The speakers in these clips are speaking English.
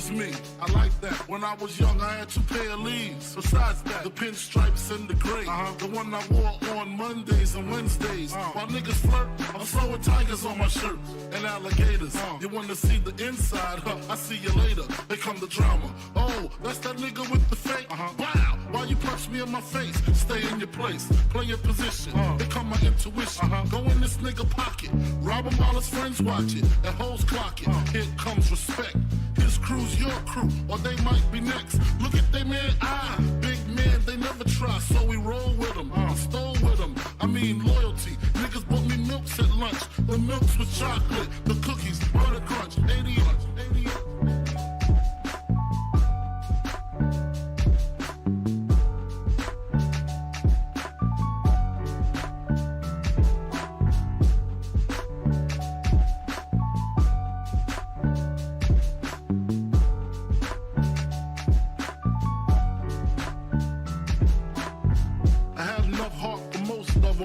is me. I like that. When I was young, I had 2 pair of leaves. Besides that, the pinstripes and the gray. The one I wore on Mondays and Wednesdays. While niggas flirt, I'm throwing tigers on my shirt and alligators. You wanna see the inside? I see you later. Here come the drama. Oh, that's that nigga with the fake. Wow, why you punch me in my face? Stay in your place, play your position. Here come my intuition. Go in this nigga pocket, rob him while his friends watch it, and hoes clock it. Here comes respect. His crew's your crew, or they might be next. Look at they man, big man, they never try, so we roll with them. I stole with them, I mean loyalty. Niggas bought me milks at lunch. The milks with chocolate, the cookies, butter crunch, 88.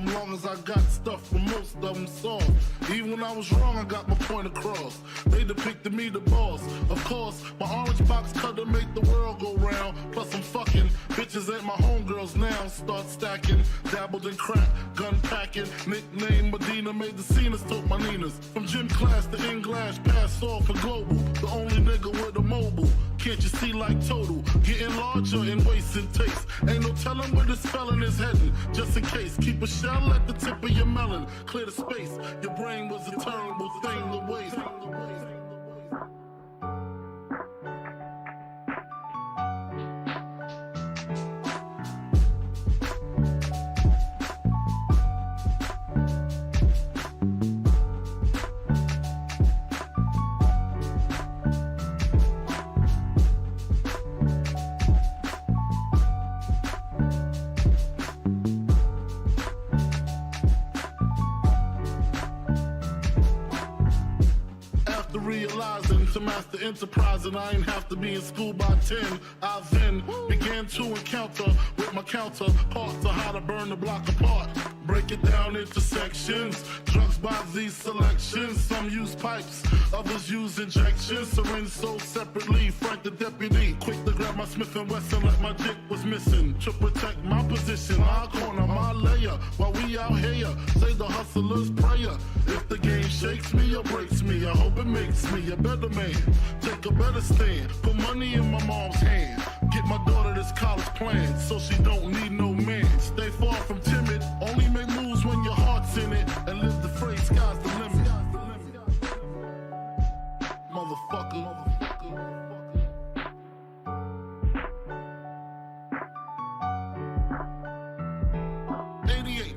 Long as I got stuff for most of them soft. Even when I was wrong, I got my point across. They depicted me the boss. Of course, my orange box cutter make the world go round. Plus I'm fucking bitches ain't my homegirls now. Start stacking, dabbled in crack, gun packing. Nickname Medina, made the scenes, took my Ninas. From gym class to in-glass, pass off for global. The only nigga with a mobile. Can't you see like total? Getting larger in waist and taste. Ain't no telling where this felon is heading. Just in case, keep a shell at the tip of your melon. Clear the space. Your brain was a terrible thing to waste. Realizing to master enterprise, and I ain't have to be in school by 10. I then began to encounter with my counterparts on how to burn the block apart. Break it down into sections. Drugs by these selections. Some use pipes, others use injections. Syringe sold separately. Frank the deputy, quick to grab my Smith & Wesson like my dick was missing. To protect my position, my corner, my layer. While we out here, say the hustler's prayer. If the game shakes me or breaks me, I hope it makes me a better man. Take a better stand, put money in my mom's hand. Get my daughter this college plan, so she don't need no man. Stay far from timid, only make moves when your heart's in it. And live the phrase, sky's the limit. Motherfucker. 88.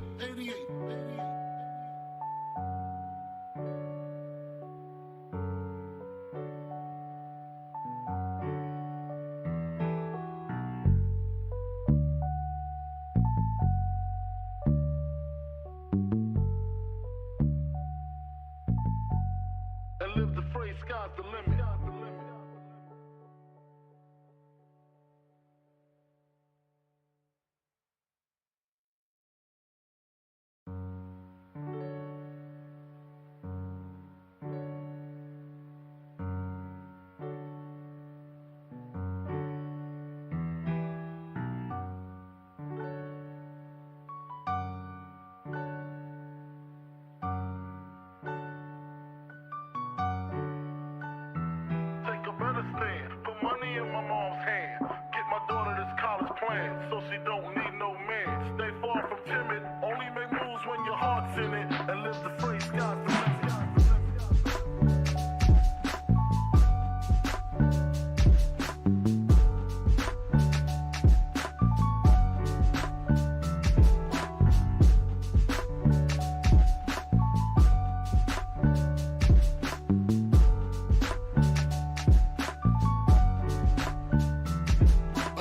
And live the phrase, sky's the limit. Put money in my mom's hand. Get my daughter this college plan, so she don't need no man. Stay far from timid, only make moves when your heart's in it. And live the phrase, sky's the limit.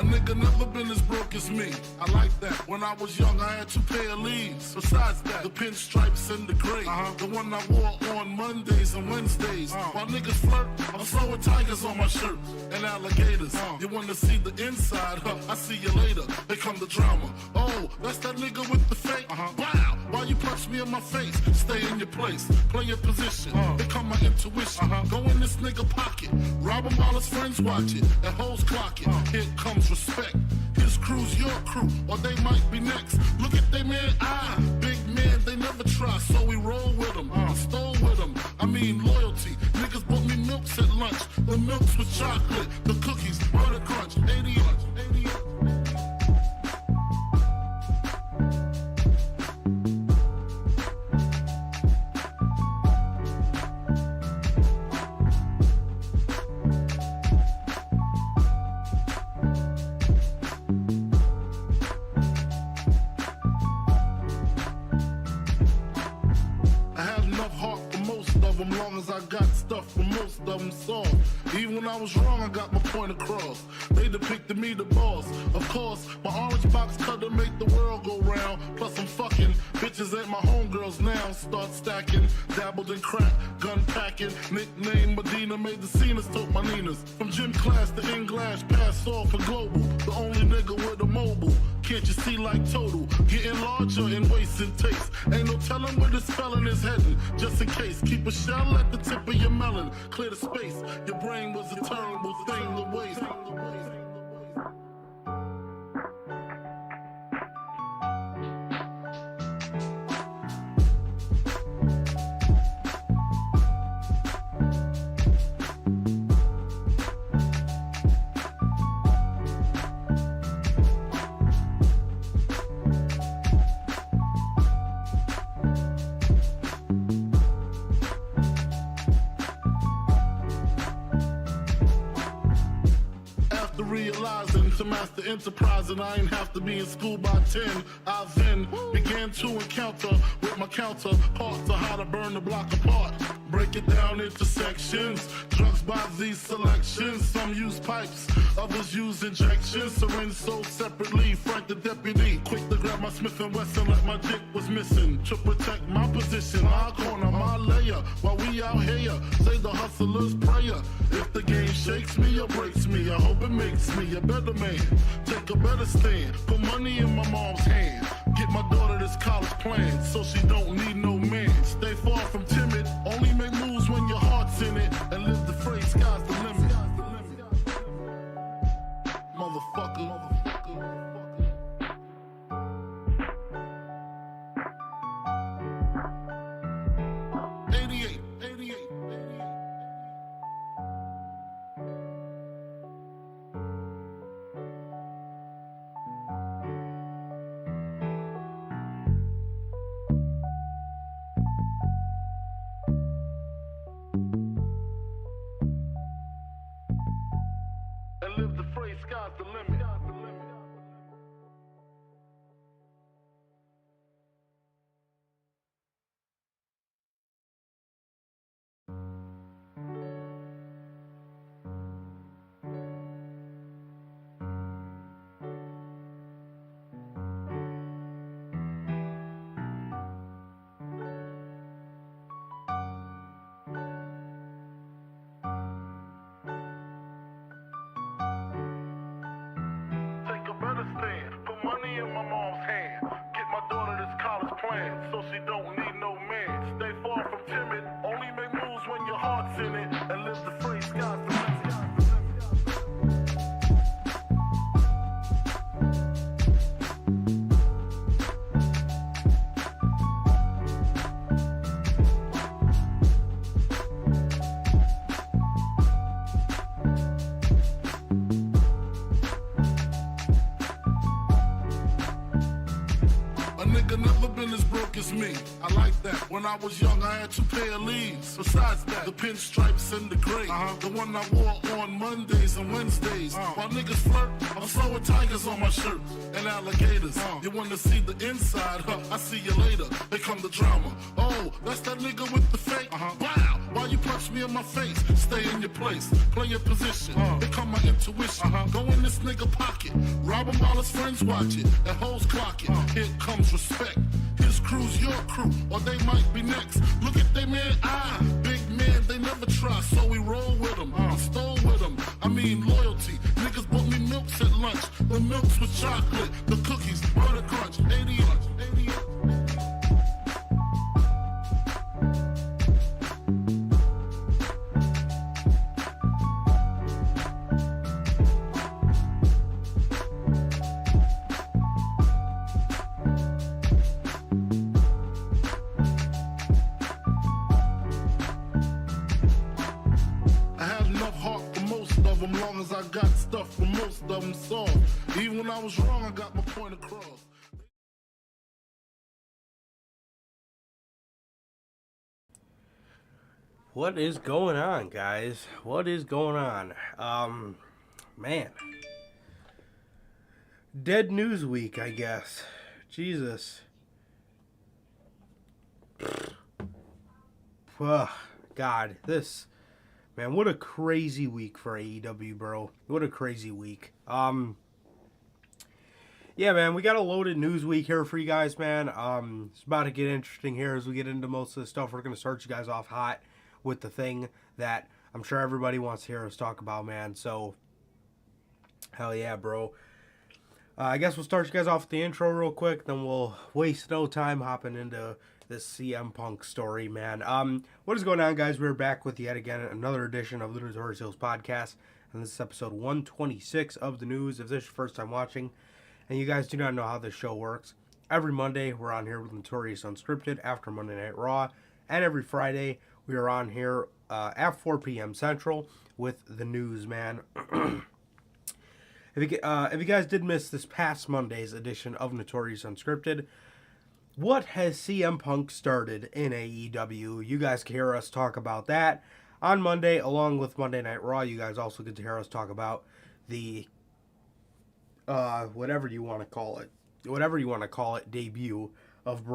Nigga never been as broke as me. I like that. When I was young, I had 2 pair of leaves. Besides that, the pinstripes and the gray. The one I wore on Mondays and Wednesdays. While niggas flirt, I'm throwing tigers on my shirt and alligators. You wanna see the inside? I see you later. Here come the drama. Oh, that's that nigga with the fake. Wow, why you punch me in my face? Stay in your place, play your position. Become my intuition. Go in this nigga pocket, rob him while his friends watch it. And hoes clock it. Here comes respect. His crew's your crew, or they might be next. Look at they man, big man, they never try, so we roll with them. Stole with them, I mean loyalty. Niggas bought me milks at lunch. The milks with chocolate, the cookies, butter crunch, 80 long as I got stuff for most of them soft. Even when I was wrong, I got my point across. They depicted me the boss. Of course, my orange box cutter make the world go round. Plus I'm fucking bitches ain't my homegirls now. Start stacking, dabbled in crack, gun packing. Nickname Medina, made the scenes, took my Ninas. From gym class to English, pass off for global. The only nigga with a mobile. Can't you see like total? Getting larger in waist and taste. Ain't no telling where this felon is heading. Just in case, keep a shell at the tip of your melon. Clear the space. Your brain was a terrible thing to waste. Realizing to master enterprise and I ain't have to be in school by 10. I then began to encounter with my counterparts on how to burn the block apart. Break it down into sections. Drugs by these selections. Some use pipes, others use injections. Syringe sold separately. Frank the deputy, quick to grab my Smith & Wesson like my dick was missing. To protect my position, my corner, my layer. While we out here, say the hustler's prayer. If the game shakes me or breaks me, I hope it makes me a better man. Take a better stand, put money in my mom's hand. Get my daughter this college plan, so she don't need no man. Stay far from timid, only make moves when your heart's in it. And live the phrase, sky's the limit. Motherfucker. 88. And live the phrase, sky's the limit. Put money in my mom's hand. Get my daughter this college plan, so she don't need no man. Stay far from timid, only make moves when your heart's in it. And live the phrase, sky's the limit. Never been as broke as me. I like that. When I was young, I had 2 pair of leaves. Besides that, the pinstripes and the gray. The one I wore on Mondays and Wednesdays. While niggas flirt, I'm sewing tigers on my shirt and alligators. You wanna see the inside? I see you later. They come the drama. Oh, that's that nigga with the fake. Wow, why you punch me in my face? Stay in your place, play your position. Become my intuition. Go in this nigga pocket, rob him while his friends watch it. And hoes clock it. Here comes respect. His crew's your crew, or they might be next. Look at they man, big man, they never try, so we roll with them. Stole with them, I mean loyalty. Niggas bought me milks at lunch, the milks with chocolate, the cookies, butter crunch, I got stuff from most of them soft. Even when I was wrong, I got my point across. What is going on, guys? What is going on? Man. Dead News Week, I guess. Jesus. Ugh, God, this... Man, what a crazy week for AEW, bro. What a crazy week. Yeah, man, we got a loaded news week here for you guys, man. It's about to get interesting here as we get into most of the stuff. We're going to start you guys off hot with the thing that I'm sure everybody wants to hear us talk about, man. So, hell yeah, bro. I guess we'll start you guys off with the intro real quick, then we'll waste no time hopping into this CM Punk story, man. What is going on, guys? We're back with yet again another edition of the Notorious podcast, and this is episode 126 of the news. If this is your first time watching, and you guys do not know how this show works, every Monday we're on here with Notorious Unscripted after Monday Night Raw, and every Friday we are on here at 4 p.m. Central with the news, man. If you guys did miss this past Monday's edition of Notorious Unscripted, what has CM Punk started in AEW? You guys can hear us talk about that on Monday, along with Monday Night Raw. You guys also get to hear us talk about the whatever you want to call it, debut of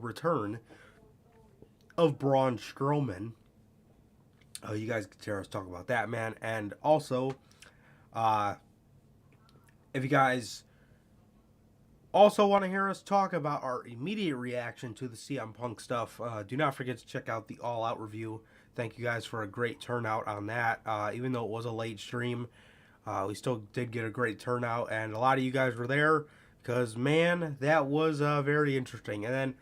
return of Braun Strowman. You guys get to hear us talk about that, man, and also. If you guys also want to hear us talk about our immediate reaction to the CM Punk stuff, do not forget to check out the All Out review. Thank you guys for a great turnout on that. Even though it was a late stream, we still did get a great turnout, and a lot of you guys were there because, man, that was very interesting. And then,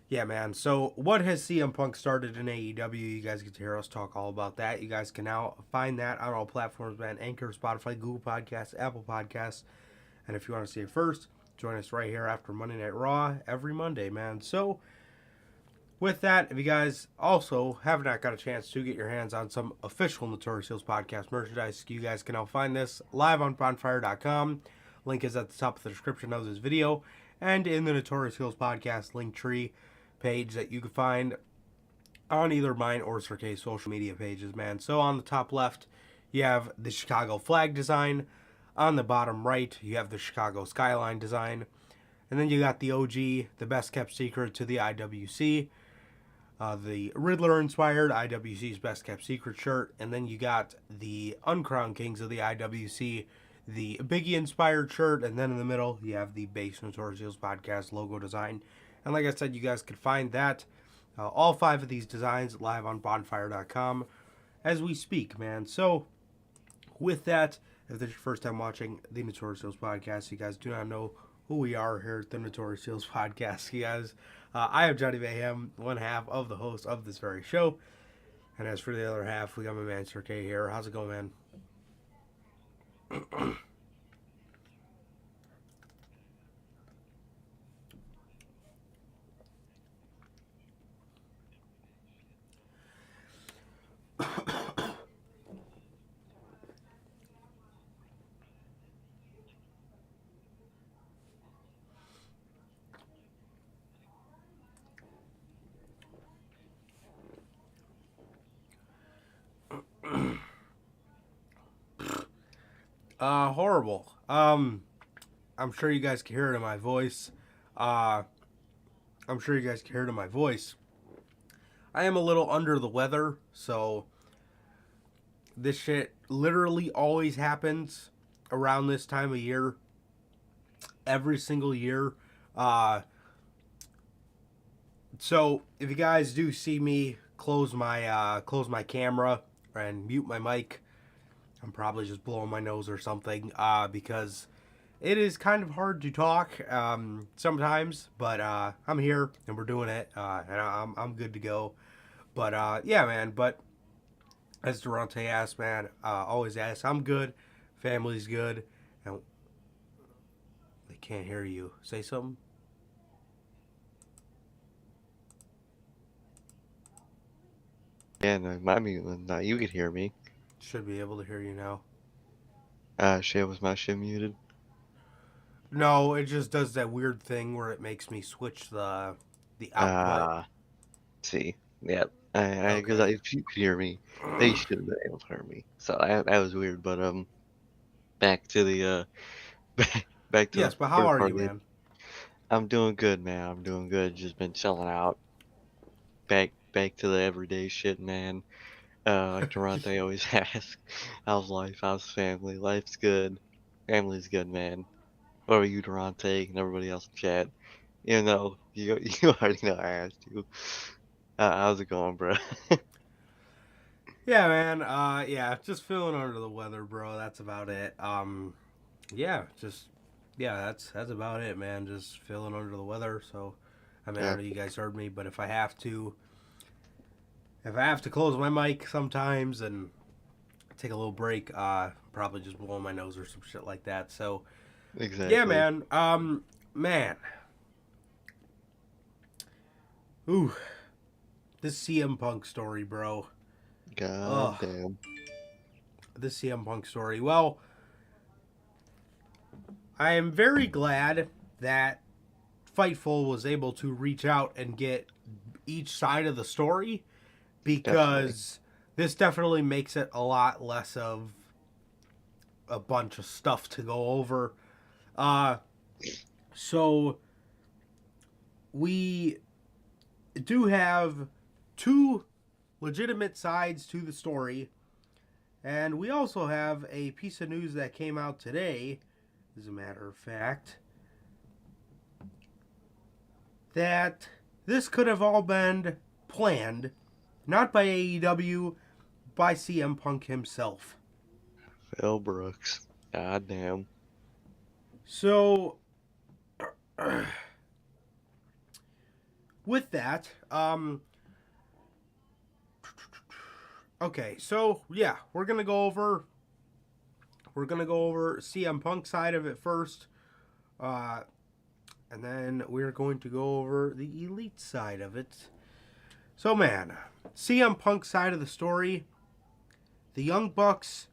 yeah, man, so what has CM Punk started in AEW? You guys get to hear us talk all about that. You guys can now find that on all platforms, man. Anchor, Spotify, Google Podcasts, Apple Podcasts. And if you want to see it first, join us right here after Monday Night Raw every Monday, man. So, with that, if you guys also have not got a chance to get your hands on some official Notorious podcast merchandise, you guys can now find this live on bonfire.com. Link is at the top of the description of this video and in the Notorious podcast link tree page that you can find on either mine or Circay's social media pages, man. So on the top left, you have the Chicago flag design. On the bottom right, you have the Chicago skyline design. And then you got the OG, the best kept secret to the IWC. The Riddler-inspired IWC's best kept secret shirt. And then you got the Uncrowned Kings of the IWC, the Biggie-inspired shirt. And then in the middle, you have the base Notorious podcast logo design. And like I said, you guys can find that, all 5 of these designs live on bonfire.com as we speak, man. So, with that, if this is your first time watching the Notorious podcast, you guys do not know who we are here at the Notorious podcast. You guys, I am Johnny Mayhem, one half of the host of this very show. And as for the other half, we got my man Circay here. How's it going, man? Horrible. I'm sure you guys can hear it in my voice. I am a little under the weather, so this shit literally always happens around this time of year. Every single year. So if you guys do see me close my camera and mute my mic, I'm probably just blowing my nose or something, because it is kind of hard to talk sometimes, but I'm here and we're doing it, and I'm good to go. But yeah, man. But as Durante asked, man, always asks, I'm good, family's good, and they can't hear you. Say something. Yeah, no, I mean, now you could hear me. Should be able to hear you now. Shit, was my shit muted? No, it just does that weird thing where it makes me switch the output. See, yep. Because Okay. if you could hear me, they should have been able to hear me. So that was weird. But back to the back to the Yes, but how first are part you, of it. man? I'm doing good, man. I'm doing good. Just been chilling out. Back to the everyday shit, man. Like Durante always asks, how's life? How's family? Life's good. Family's good, man. What are you, Durante, and everybody else in chat? You know, you already know I asked you. How's it going, bro? Yeah, man. Yeah, just feeling under the weather, bro. That's about it. Yeah, that's about it, man. Just feeling under the weather. So, I mean, I Yeah, know you guys heard me, but if I have to close my mic sometimes and take a little break, probably just blowing my nose or some shit like that. So, yeah, exactly. man. Man. Ooh, this CM Punk story, bro. God Ugh, damn. this CM Punk story. Well, I am very glad that Fightful was able to reach out and get each side of the story Definitely. because this definitely makes it a lot less of a bunch of stuff to go over. Uh, so we do have two legitimate sides to the story, and we also have a piece of news that came out today, as a matter of fact, that this could have all been planned, not by AEW, by CM Punk himself. Phil Brooks. God damn. So, with that, okay, so yeah, we're gonna go over CM Punk side of it first, uh, and then we're going to go over the Elite side of it. So, man, CM Punk side of the story, the Young Bucks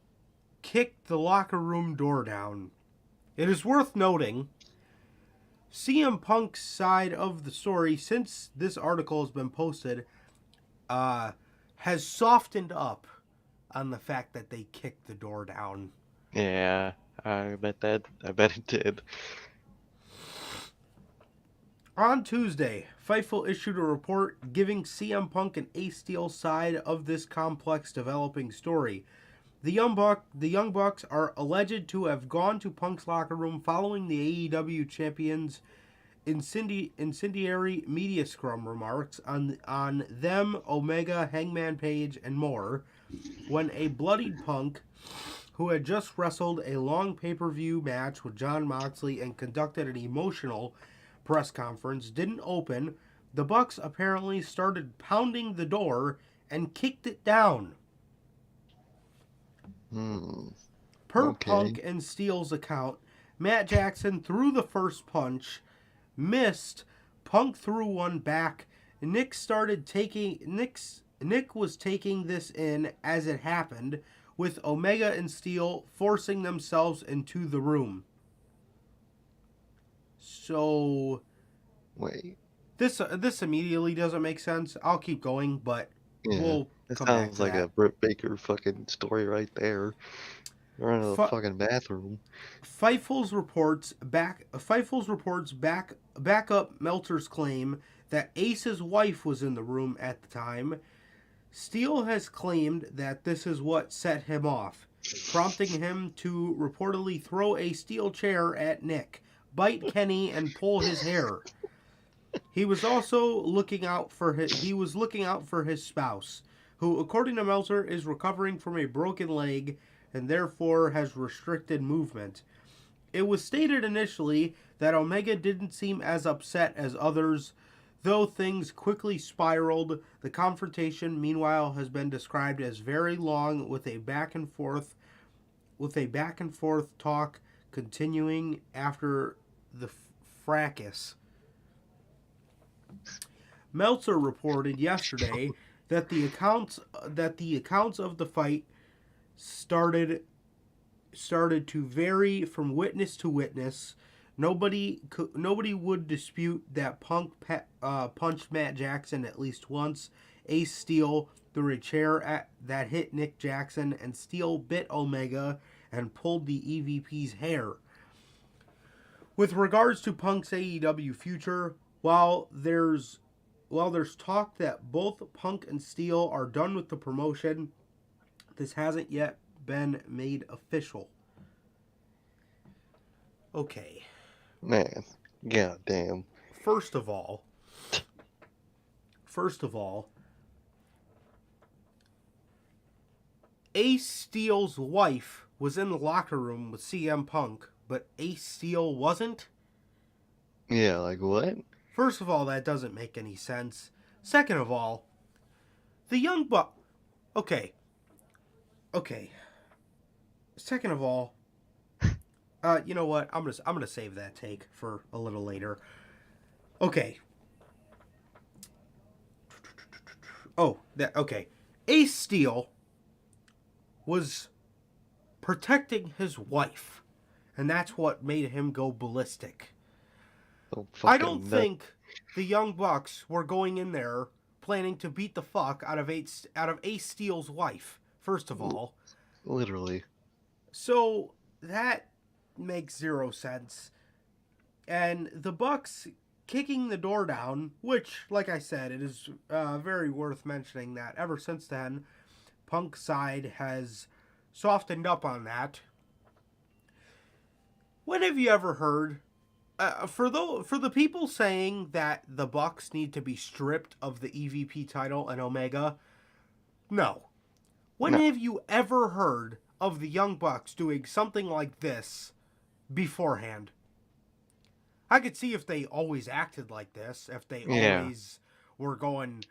kicked the locker room door down. It is worth noting, CM Punk's side of the story, since this article has been posted, has softened up on the fact that they kicked the door down. Yeah, I bet it did. On Tuesday, Fightful issued a report giving CM Punk an Ace Steel side of this complex developing story. The Young Bucks are alleged to have gone to Punk's locker room following the AEW champion's incendiary media scrum remarks on them, Omega, Hangman Page, and more, when a bloodied Punk, who had just wrestled a long pay-per-view match with Jon Moxley and conducted an emotional press conference, didn't open, the Bucks apparently started pounding the door and kicked it down. Hmm. Per Okay. Punk and Steele's account, Matt Jackson threw the first punch, missed, Punk threw one back. Nick was taking this in as it happened, with Omega and Steele forcing themselves into the room. So Wait. this immediately doesn't make sense. I'll keep going, but Yeah. we'll That come back sounds to like a that. Britt Baker fucking story right there. We're in the F- fucking bathroom. Feifel's reports back up Meltzer's claim that Ace's wife was in the room at the time. Steele has claimed that this is what set him off, prompting him to reportedly throw a steel chair at Nick, bite Kenny, and pull his hair. He was also looking out for his spouse, who, according to Meltzer, is recovering from a broken leg and therefore has restricted movement. It was stated initially that Omega didn't seem as upset as others, though things quickly spiraled. The confrontation, meanwhile, has been described as very long, with a back and forth talk continuing after the fracas. Meltzer reported yesterday that the accounts of the fight started to vary from witness to witness. Nobody would dispute that punched Matt Jackson at least once. Ace Steel threw a chair that hit Nick Jackson, and Steel bit Omega and pulled the EVP's hair. With regards to Punk's AEW future, while there's talk that both Punk and Steel are done with the promotion, this hasn't yet been made official. Okay. Man, goddamn. First of all, Ace Steel's wife was in the locker room with CM Punk, but Ace Steel wasn't? Yeah, like what? First of all, that doesn't make any sense. Second of all, the Young Buck. Okay. Second of all, you know what? I'm gonna save that take for a little later. Okay. Okay. Ace Steel was protecting his wife, and that's what made him go ballistic. So I don't fucking think the Young Bucks were going in there planning to beat the fuck out of Ace Steel's wife. First of all, literally. so that makes zero sense. And the Bucks kicking the door down, which, like I said, it is very worth mentioning that ever since then, Punk's side has softened up on that. When have you ever heard for the people saying that the Bucks need to be stripped of the EVP title and Omega? No. When No. have you ever heard of the Young Bucks doing something like this beforehand? I could see if they always acted like this, if they Yeah. always were going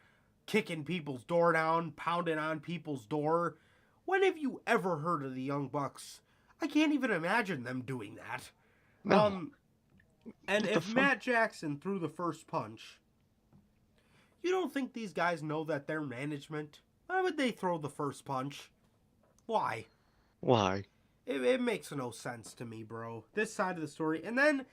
kicking people's door down, pounding on people's door. When have you ever heard of the Young Bucks? I can't even imagine them doing that. No. And What the if fuck? Matt Jackson threw the first punch, you don't think these guys know that they're management? Why would they throw the first punch? Why? Why? It makes no sense to me, bro. This side of the story. And then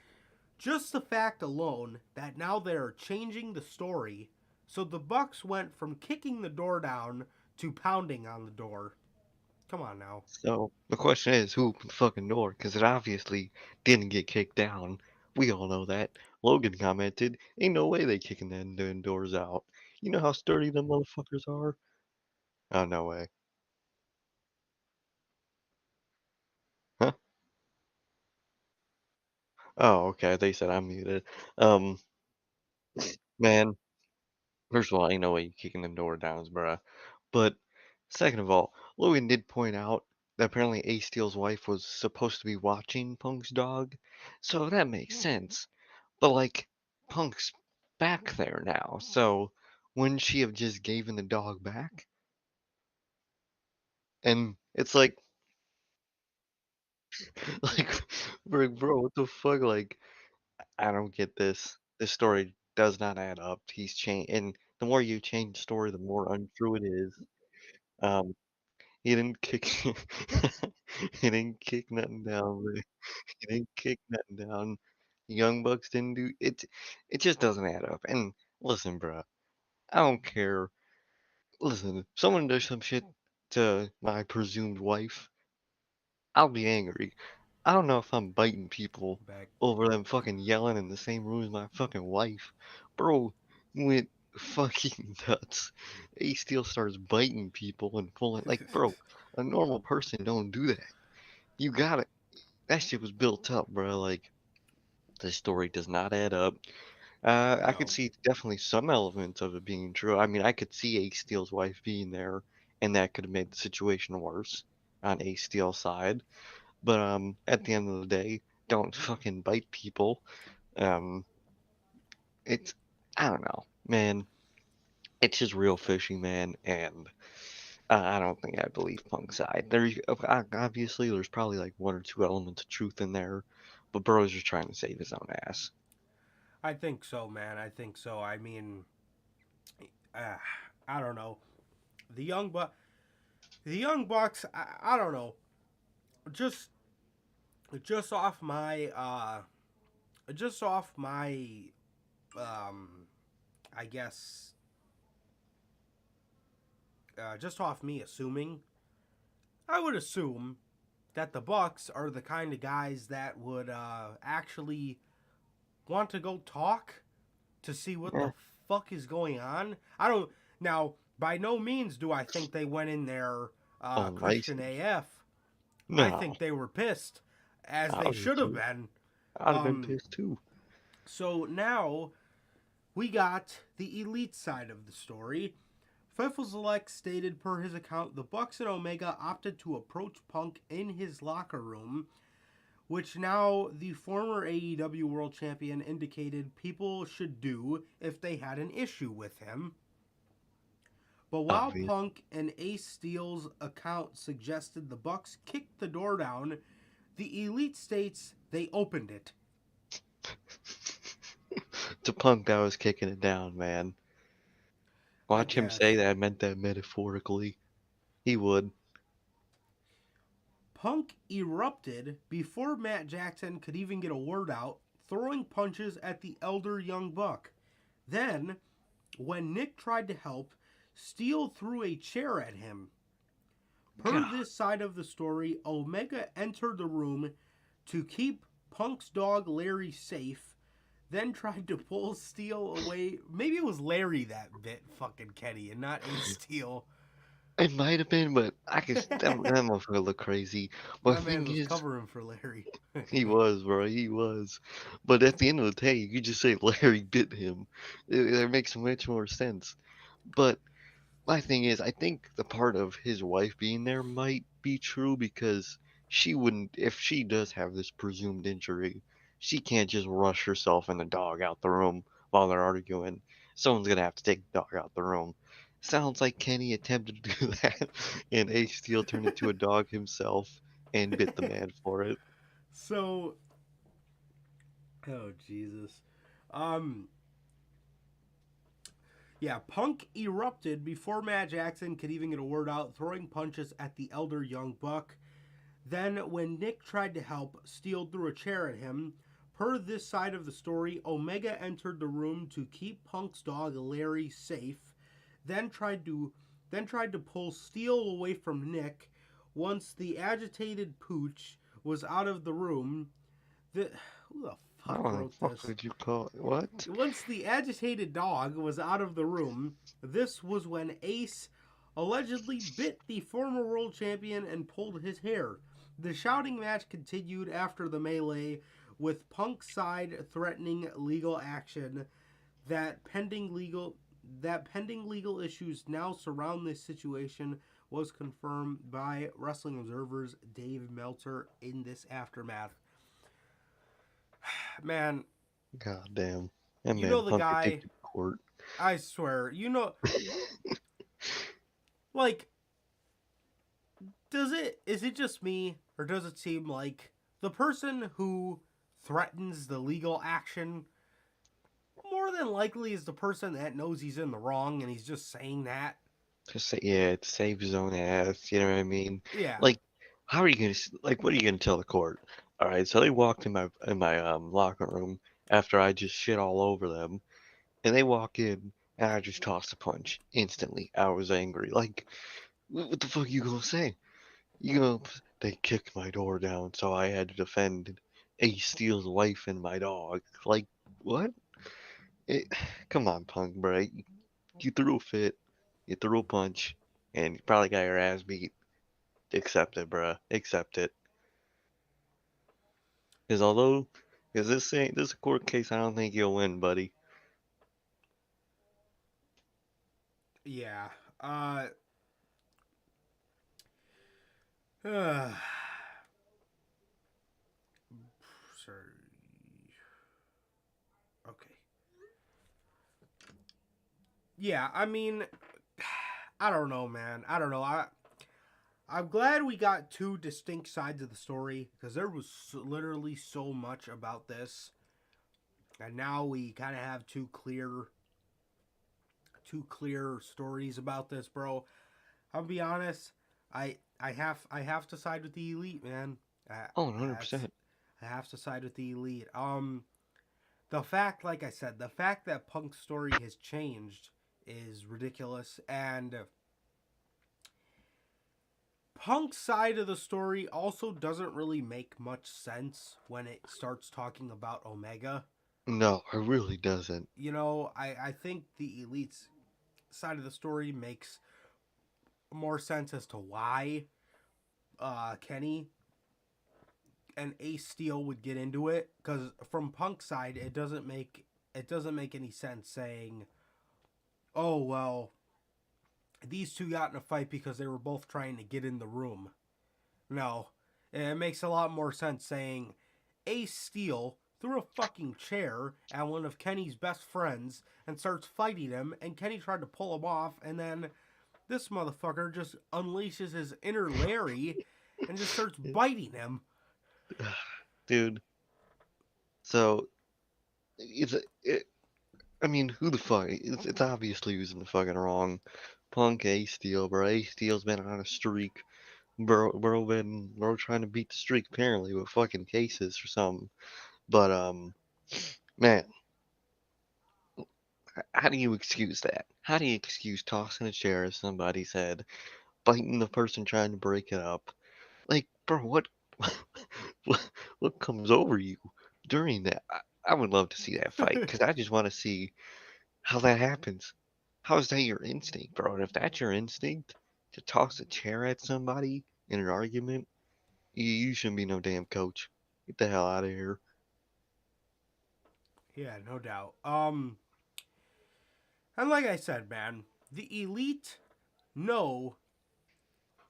just the fact alone that now they're changing the story. So the Bucks went from kicking the door down to pounding on the door. Come on now. So the question is, who opened the fucking door? Because it obviously didn't get kicked down. We all know that. Logan commented, "Ain't no way they kicking them doors out. You know how sturdy them motherfuckers are." Oh, no way. Huh? Oh, okay. They said I'm muted. Um, man, first of all, ain't no way you kicking them door downs, bruh. But second of all, Logan did point out that apparently Ace Steel's wife was supposed to be watching Punk's dog, so that makes sense. But like, Punk's back there now, so wouldn't she have just given the dog back? And it's like, like, bro, what the fuck? Like, I don't get this. This story does not add up. He's changed, and the more you change the story, the more untrue it is. Um, he didn't kick, he didn't kick nothing down. Man. He didn't kick nothing down. Young Bucks didn't do it. It just doesn't add up. And listen, bro, I don't care. Listen, if someone does some shit to my presumed wife, I'll be angry. I don't know if I'm biting people Back. over them fucking yelling in the same room as my fucking wife. Bro went fucking nuts. Ace Steel starts biting people and pulling like, bro, a normal person don't do that. You got it. That shit was built up, bro. Like, this story does not add up. I could No. see definitely some elements of it being true. I mean, I could see Ace Steel's wife being there, and that could have made the situation worse on Ace Steel's side. But at the end of the day, don't fucking bite people. Um, it's I don't know, man. It's just real fishy, man, and I don't think I believe Punk's side. Obviously there's probably like one or two elements of truth in there, but Burrow's just trying to save his own ass. I think so, man. I think so. I mean, uh, I don't know. The Young Bucks. The Young Bucks, I don't know. Just just off my just off my I guess just off me assuming, I would assume that the Bucks are the kind of guys that would actually want to go talk to see what Yeah. the fuck is going on. I don't now. By no means do I think they went in there Oh, nice. Christian AF. I No, think they were pissed, as they should have obviously. been. I'd have been pissed too. So now we got the elite side of the story. Fightful Select stated per his account, the Bucks and Omega opted to approach Punk in his locker room, which now the former AEW World Champion indicated people should do if they had an issue with him. But while Obvious. Punk and Ace Steel's account suggested the Bucks kicked the door down, the Elite states they opened it. To Punk, I was kicking it down, man. Watch him say guess. that. I meant that metaphorically. He would. Punk erupted before Matt Jackson could even get a word out, throwing punches at the elder Young Buck. Then, when Nick tried to help, Steele threw a chair at him. Per God. this side of the story, Omega entered the room to keep Punk's dog Larry safe, then tried to pull Steele away. Maybe it was Larry that bit fucking Kenny and not Ace Steele. It might have been, but I could. That motherfucker looked crazy. But the My man thing was is, covering for Larry. he was, bro. He was. But at the end of the day, you could just say Larry bit him. It makes much more sense. But my thing is, I think the part of his wife being there might be true because she wouldn't, if she does have this presumed injury, she can't just rush herself and the dog out the room while they're arguing. Someone's gonna have to take the dog out the room. Sounds like Kenny attempted to do that, and Ace Steel turned into a dog himself and bit the man for it. So, oh Jesus. Um yeah, Punk erupted before Matt Jackson could even get a word out, throwing punches at the elder Young Buck. Then, when Nick tried to help, Steele threw a chair at him. Per this side of the story, Omega entered the room to keep Punk's dog Larry safe, then tried to pull Steele away from Nick. Once the agitated Pooch was out of the room, who the fuck How the wrote fuck this? would you call it? What? Once the agitated dog was out of the room, this was when Ace allegedly bit the former world champion and pulled his hair. The shouting match continued after the melee, with Punk's side threatening legal action. That pending legal issues now surround this situation was confirmed by Wrestling Observer's Dave Meltzer in this aftermath. Man, God damn. That you man know the Punk could guy. take you to court. I swear, like, is it just me, or does it seem like the person who threatens the legal action more than likely is the person that knows he's in the wrong and he's just saying that? Just say, yeah, to save his own ass. You know what I mean? Yeah. Like, how are you gonna like? What are you gonna tell the court? All right, so they walked in my locker room after I just shit all over them, and they walk in and I just tossed a punch instantly. I was angry. Like, what the fuck you gonna say? You gonna they kicked my door down, so I had to defend Ace Steel's wife and my dog. Like, what? It, come on, Punk, bro. You threw a fit, you threw a punch, and you probably got your ass beat. Accept it, bruh. Accept it. Because although, because this is a court case, I don't think you'll win, buddy. Yeah. Uh, sorry. Okay. Yeah, I mean, I don't know, man. I don't know. I'm glad we got two distinct sides of the story because there was literally so much about this, and now we kind of have two clear stories about this, bro. I'll be honest. I have to side with the elite, man. Oh, That's 100%. I have to side with the elite. The fact, like I said, the fact that Punk's story has changed is ridiculous, and Punk's side of the story also doesn't really make much sense when it starts talking about Omega. No, it really doesn't. I think the elite's side of the story makes more sense as to why Kenny and Ace Steel would get into it, because from Punk's side it doesn't make any sense saying, oh well, these two got in a fight because they were both trying to get in the room. No, it makes a lot more sense saying Ace Steel threw a fucking chair at one of Kenny's best friends and starts fighting him, and Kenny tried to pull him off, and then this motherfucker just unleashes his inner Larry and just starts biting him. Dude, so, it's, it, I mean, who the fuck? It's obviously who's in the fucking wrong. Punk, Ace Steel, bro. Ace Steel's been on a streak. Bro trying to beat the streak apparently with fucking cases or something. But, man, how do you excuse that? How do you excuse tossing a chair at somebody's head, biting the person trying to break it up? Like, bro, what comes over you during that? I would love to see that fight because I just want to see how that happens. How is that your instinct, bro? And if that's your instinct to toss a chair at somebody in an argument, you shouldn't be no damn coach. Get the hell out of here. Yeah, no doubt. And like I said, man, the elite know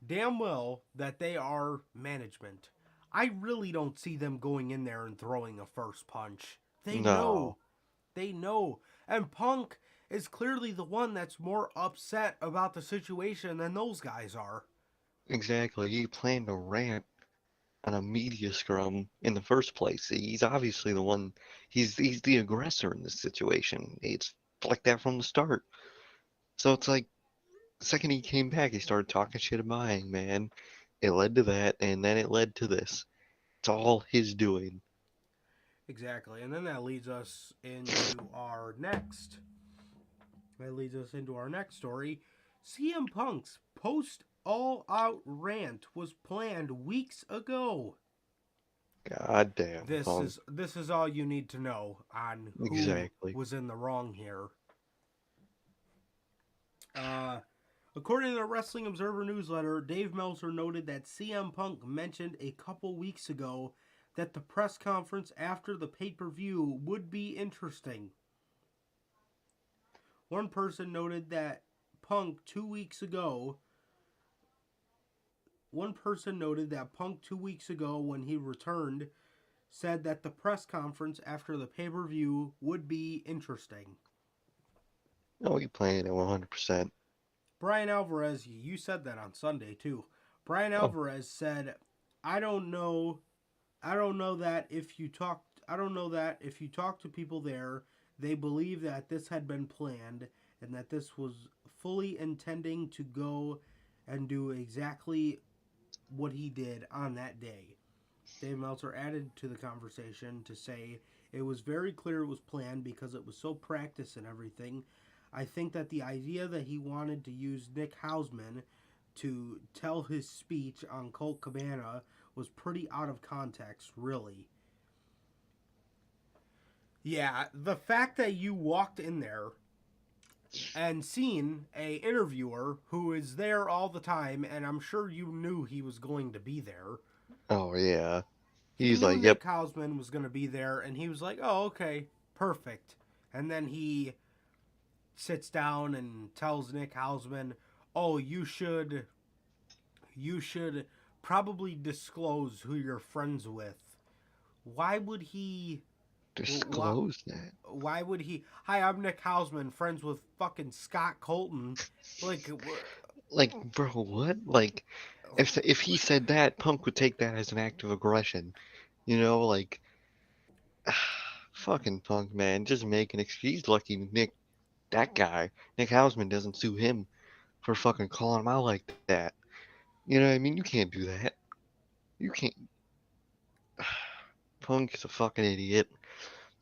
damn well that they are management. I really don't see them going in there and throwing a first punch. They know. No, They know. And Punk is clearly the one that's more upset about the situation than those guys are. exactly. He planned a rant on a media scrum in the first place. He's obviously the one. He's the aggressor in this situation. It's like that from the start. So it's like the second he came back, he started talking shit about Hangman. It led to that, and then it led to this. It's all his doing. Exactly. And then that leads us into our next. That leads us into our next story. CM Punk's post all out rant was planned weeks ago. God damn, This Punk. is this is all you need to know on who Exactly. was in the wrong here. Uh, According to the Wrestling Observer newsletter, Dave Meltzer noted that CM Punk mentioned a couple weeks ago that the press conference after the pay-per-view would be interesting. One person noted that Punk 2 weeks ago One person noted that Punk 2 weeks ago, when he returned, said that the press conference after the pay per view would be interesting. No, he playing it 100%. Brian Alvarez, you said that on Sunday too. Brian Oh, Alvarez said, "I don't know. I don't know that if you talk. I don't know that if you talk to people there, they believe that this had been planned and that this was fully intending to go and do exactly what he did on that day." Dave Meltzer added to the conversation to say it was very clear it was planned because it was so practiced and everything. I think that the idea that he wanted to use Nick Hausman to tell his speech on Colt Cabana was pretty out of context, really. Yeah, the fact that you walked in there and seen a interviewer who is there all the time, and I'm sure you knew he was going to be there. oh yeah. He He's knew like, yep, Nick Hausman was going to be there, and he was like, "Oh, okay, perfect." And then he sits down and tells Nick Hausman, "Oh, you should probably disclose who you're friends with." Why would he? Why, disclose that. why would he? Hi, I'm Nick Hausman, friends with fucking Scott Colton. Like, Like, bro, what? Like, if he said that, Punk would take that as an act of aggression. You know, like, fucking Punk, man. Just make an excuse. Lucky that guy, Nick Hausman, doesn't sue him for fucking calling him out like that. You know what I mean? You can't do that. You can't. Punk is a fucking idiot.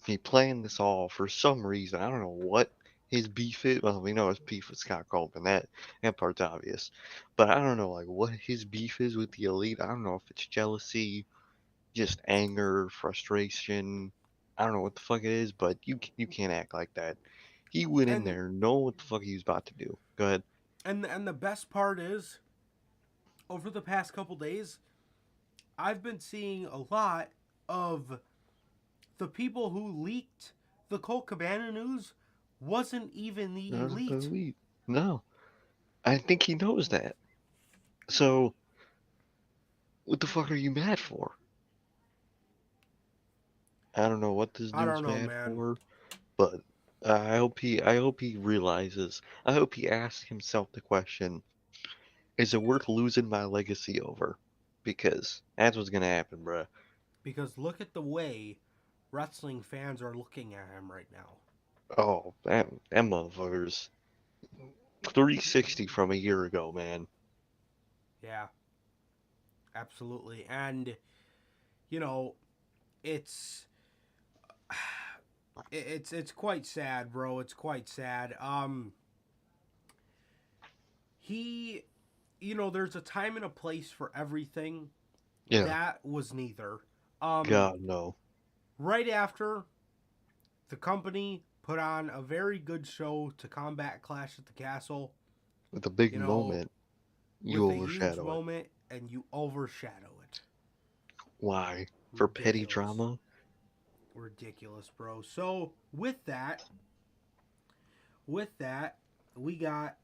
He planned this all for some reason. I don't know what his beef is. Well, we know his beef with Scott Coleman. That part's obvious. But I don't know like what his beef is with the elite. I don't know if it's jealousy, just anger, frustration. I don't know what the fuck it is, but you can't act like that. He went in And there knowing what the fuck he was about to do. Go ahead. and the best part is, over the past couple days, I've been seeing a lot of the people who leaked the Colt Cabana news wasn't even the Not the elite. elite. No, I think he knows that. So what the fuck are you mad for? I don't know what this I don't dude's know, mad man. for, but I hope he realizes. I hope he asks himself the question: is it worth losing my legacy over? Because that's what's gonna happen, bruh. Because look at the way wrestling fans are looking at him right now. Oh, that motherfucker's 360 from a year ago, man. Yeah, absolutely. And you know, it's it's quite sad, bro. It's quite sad. He, there's a time and a place for everything. Yeah, That was neither. Um, God no. right after the company put on a very good show to combat Clash at the Castle, With a big you know, moment, you with a huge overshadow it. moment, and you overshadow it. Why? For petty Ridiculous. drama? Ridiculous, bro. So with that, we got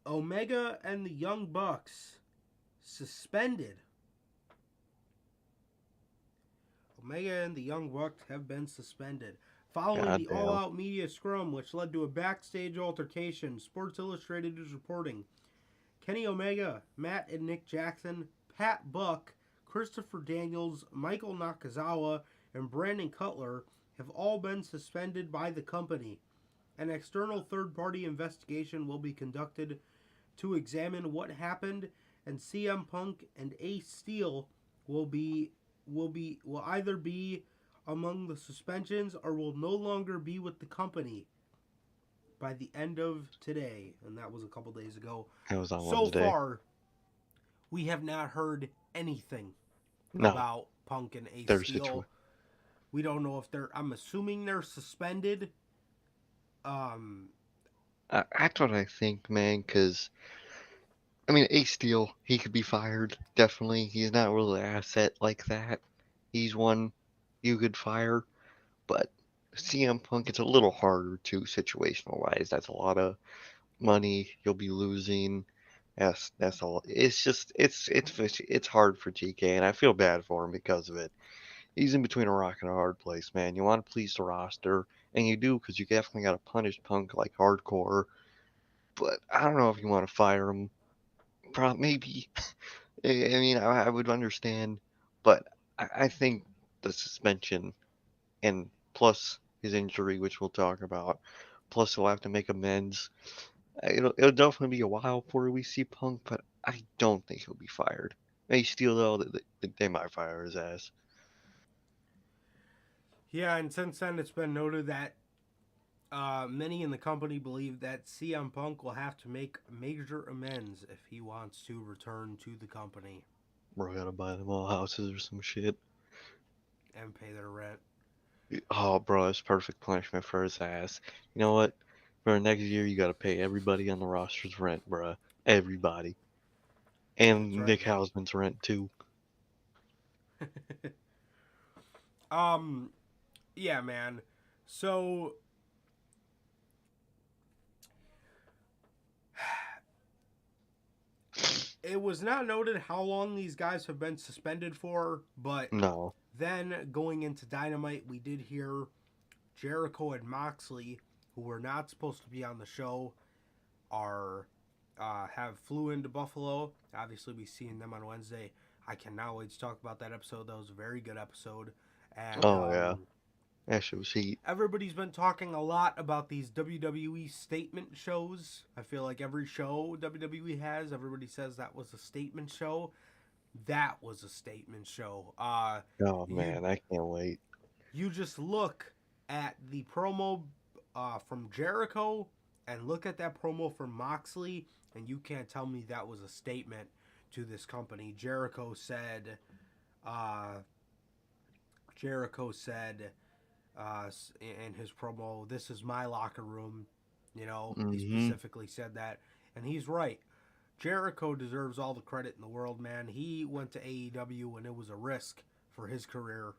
Omega and the Young Bucks suspended. Omega and the Young Bucks have been suspended following God the All damn. Out media scrum, which led to a backstage altercation. Sports Illustrated is reporting Kenny Omega, Matt and Nick Jackson, Pat Buck, Christopher Daniels, Michael Nakazawa, and Brandon Cutler have all been suspended by the company. An external third party investigation will be conducted to examine what happened, and CM Punk and Ace Steel will either be among the suspensions or will no longer be with the company by the end of today, and that was a couple days ago. That was on So Wednesday. far, we have not heard anything No, about Punk and Ace their situation. Steel. We don't know if they're. I'm assuming they're suspended. Um, That's what I think, man, because, I mean, Ace Steel, he could be fired, definitely. He's not really an asset like that. He's one you could fire, but CM Punk, it's a little harder too, situational wise. That's a lot of money you'll be losing. That's all. It's just it's hard for TK, and I feel bad for him because of it. He's in between a rock and a hard place, man. You want to please the roster, and you do because you definitely got to punish Punk like hardcore. But I don't know if you want to fire him. Maybe. I mean, I would understand, but I think the suspension and plus his injury, which we'll talk about, plus he'll have to make amends. It'll definitely be a while before we see Punk, but I don't think he'll be fired. May Steel though, they might fire his ass. yeah, and since then it's been noted that many in the company believe that CM Punk will have to make major amends if he wants to return to the company Bro, gotta buy them all houses or some shit. and pay their rent. Oh, bro, it's perfect punishment for his ass. You know what? For next year, you gotta pay everybody on the roster's rent, bruh. Everybody. That's And right, Nick man. Hausman's rent, too. um, yeah, man. So it was not noted how long these guys have been suspended for, but No. then going into Dynamite, we did hear Jericho and Moxley, who were not supposed to be on the show, are have flew into Buffalo. Obviously, we seen them on Wednesday. I cannot wait to talk about that episode. That was a very good episode, and Oh, yeah. That shit was heat. Everybody's been talking a lot about these WWE statement shows. I feel like every show WWE has, everybody says that was a statement show. That was a statement show. Oh You man, I can't wait. you just look at the promo from Jericho and look at that promo from Moxley, and you can't tell me that was a statement to this company. Uh, Jericho said in his promo, "This is my locker room." You know, he Mm-hmm. specifically said that, and he's right. Jericho deserves all the credit in the world, man. He went to AEW when it was a risk for his career.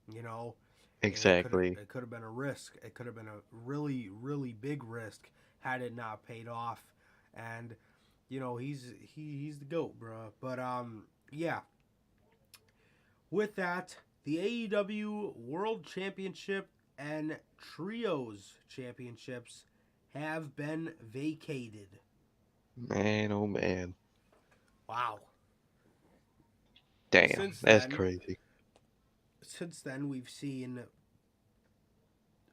You know, Exactly. it could have been a risk. It could have been a really big risk had it not paid off. And you know, he's the goat, bro. But yeah. With that, the AEW World Championship and Trios Championships have been vacated. Man, oh man. Wow. Damn, Since that's then, crazy. we've seen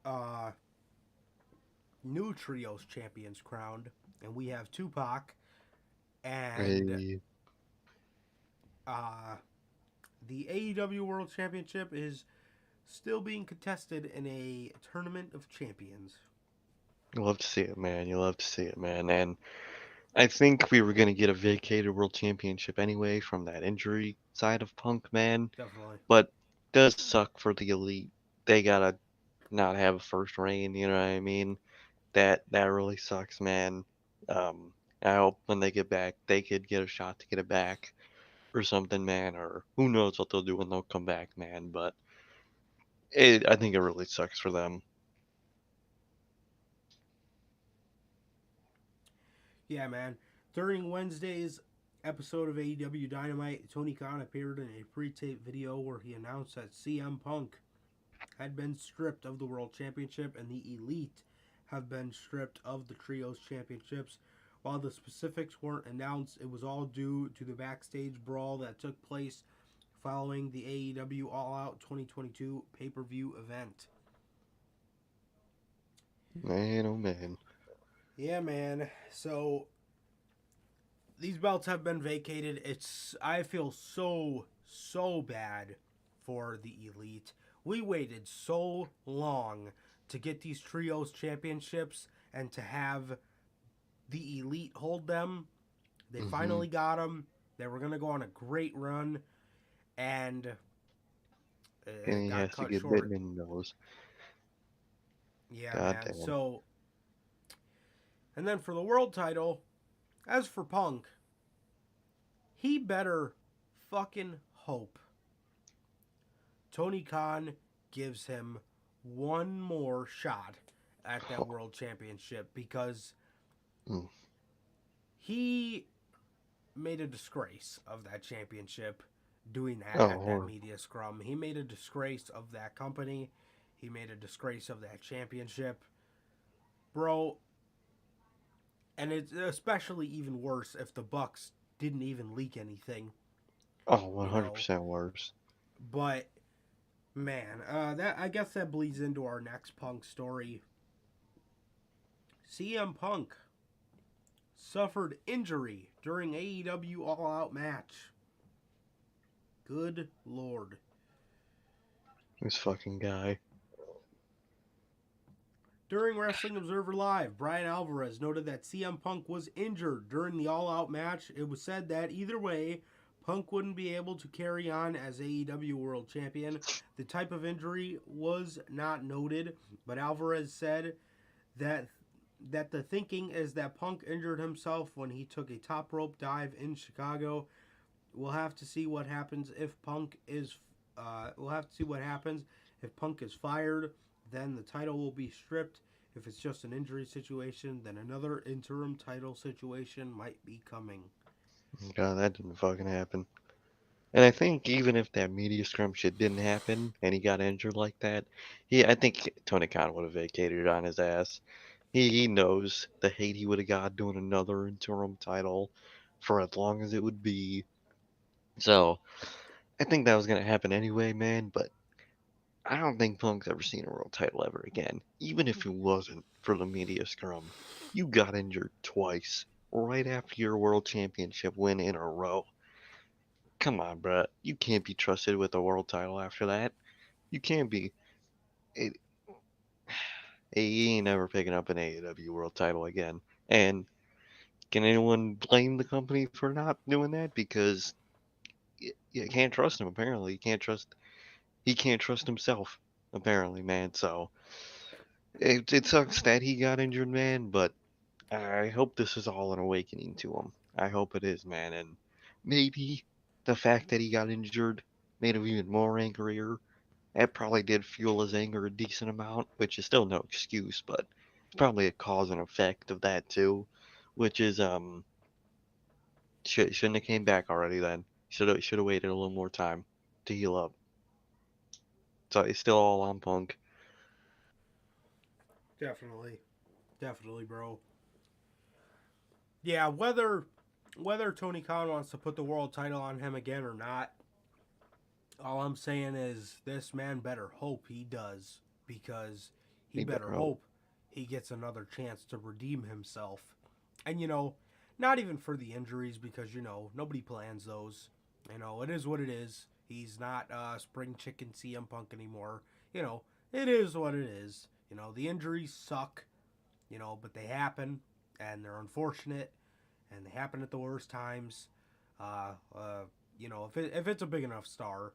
uh new Trios champions crowned, and we have Tupac and Hey, uh the AEW World Championship is still being contested in a tournament of champions. you love to see it, man. You love to see it, man. And I think we were gonna get a vacated world championship anyway from that injury side of Punk, man. Definitely. But does suck for the elite. They gotta not have a first reign, you know what I mean? That really sucks, man. I hope when they get back, they could get a shot to get it back or something, man. Or who knows what they'll do when they'll come back, man. But I think it really sucks for them. Yeah, man. During Wednesday's episode of AEW Dynamite, Tony Khan appeared in a pre-tape video where he announced that CM Punk had been stripped of the World Championship and the Elite have been stripped of the Trios Championships. While the specifics weren't announced, it was all due to the backstage brawl that took place following the AEW All Out 2022 pay-per-view event. Man, oh man. Yeah, man. So these belts have been vacated. I feel so bad for the Elite. We waited so long to get these trios championships and to have the Elite hold them. They Hmm. finally got them. They were gonna go on a great run, and And it he got has to cut get bitten short. in the nose. Yeah, God man. damn. So, and then for the world title, as for Punk, he better fucking hope Tony Khan gives him one more shot at that Oh, world championship because mm. he made a disgrace of that championship doing that Oh, at that horrible. media scrum. He made a disgrace of that company. He made a disgrace of that championship. Bro, and it's especially even worse if the Bucks didn't even leak anything, Oh, you know. 100% worse. But man, that I guess that bleeds into our next Punk story. CM Punk suffered injury during AEW All Out match. Good lord. This fucking guy. During Wrestling Observer Live, Brian Alvarez noted that CM Punk was injured during the All Out match. It was said that either way, Punk wouldn't be able to carry on as AEW World Champion. The type of injury was not noted, but Alvarez said that the thinking is that Punk injured himself when he took a top rope dive in Chicago. We'll have to see what happens if Punk is. We'll have to see what happens if Punk is fired. Then the title will be stripped. If it's just an injury situation, then another interim title situation might be coming. God, that didn't fucking happen. And I think even if that media scrum shit didn't happen and he got injured like that, I think Tony Khan would have vacated it on his ass. He knows the hate he would have got doing another interim title for as long as it would be. So I think that was gonna happen anyway, man. But I don't think Punk's ever seen a world title ever again. Even if it wasn't for the media scrum, you got injured twice right after your world championship win in a row. Come on, bruh. You can't be trusted with a world title after that. You can't be. It, he ain't never picking up an AEW world title again. And can anyone blame the company for not doing that? Because you can't trust him. Apparently, you can't trust. He can't trust himself. Apparently, man. So it sucks that he got injured, man. But I hope this is all an awakening to him. I hope it is, man. And maybe the fact that he got injured made him even more angrier. That probably did fuel his anger a decent amount, which is still no excuse, but it's probably a cause and effect of that too. Which is shouldn't have came back already then. Should have waited a little more time to heal up. So it's still all on Punk. Definitely, definitely, bro. Yeah, whether Tony Khan wants to put the world title on him again or not, all I'm saying is this man better hope he does, because he He better better hope. hope he gets another chance to redeem himself. And not even for the injuries, because nobody plans those. It is what it is. He's not spring chicken CM Punk anymore. It is what it is. The injuries suck, but they happen, and they're unfortunate, and they happen at the worst times. Uh, uh, if it's a big enough star,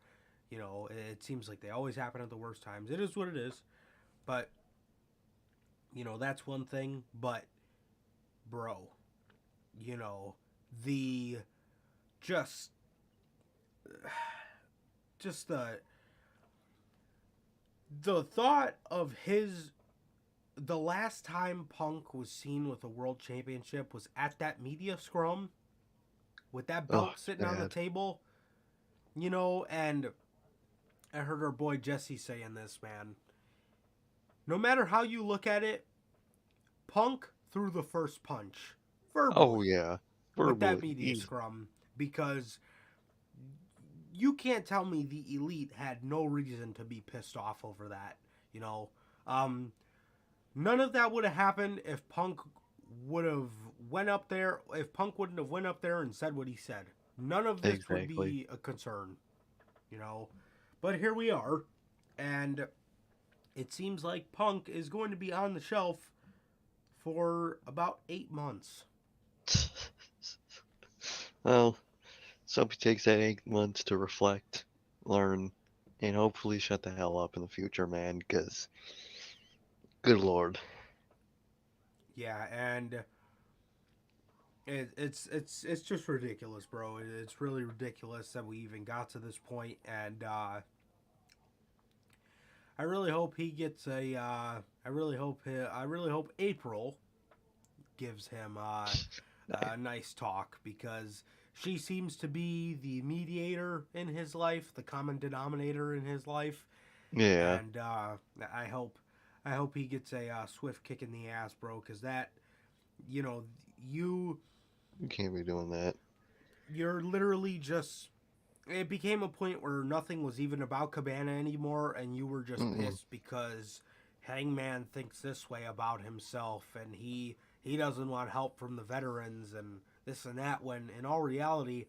it seems like they always happen at the worst times. It is what it is. But, that's one thing. But, bro, the just just the thought of the last time Punk was seen with a world championship was at that media scrum with that Oh, belt it's sitting on the bad. table, and I heard our boy Jesse saying this, man. No matter how you look at it, Punk threw the first punch Oh verbally yeah, with that verbally. media scrum, because you can't tell me the Elite had no reason to be pissed off over that. You know, um, none of that would have happened if Punk would have went up there. If Punk wouldn't have went up there and said what he said, none of this would Exactly. be a concern. You know, but here we are, and it seems like Punk is going to be on the shelf for about 8 months. Well, so he takes that 8 months to reflect, learn, and hopefully shut the hell up in the future, man. Because, good lord. Yeah, and it's just ridiculous, bro. It's really ridiculous that we even got to this point, and I really hope he gets a. I really hope April gives him a nice talk, because she seems to be the mediator in his life, the common denominator in his life, Yeah, and I hope I hope he gets a swift kick in the ass, bro, because that you know you you can't be doing that. you're literally just, it became a point where nothing was even about Cabana anymore, and you were just Mm-mm. pissed because Hangman thinks this way about himself, and he doesn't want help from the veterans and this and that, when in all reality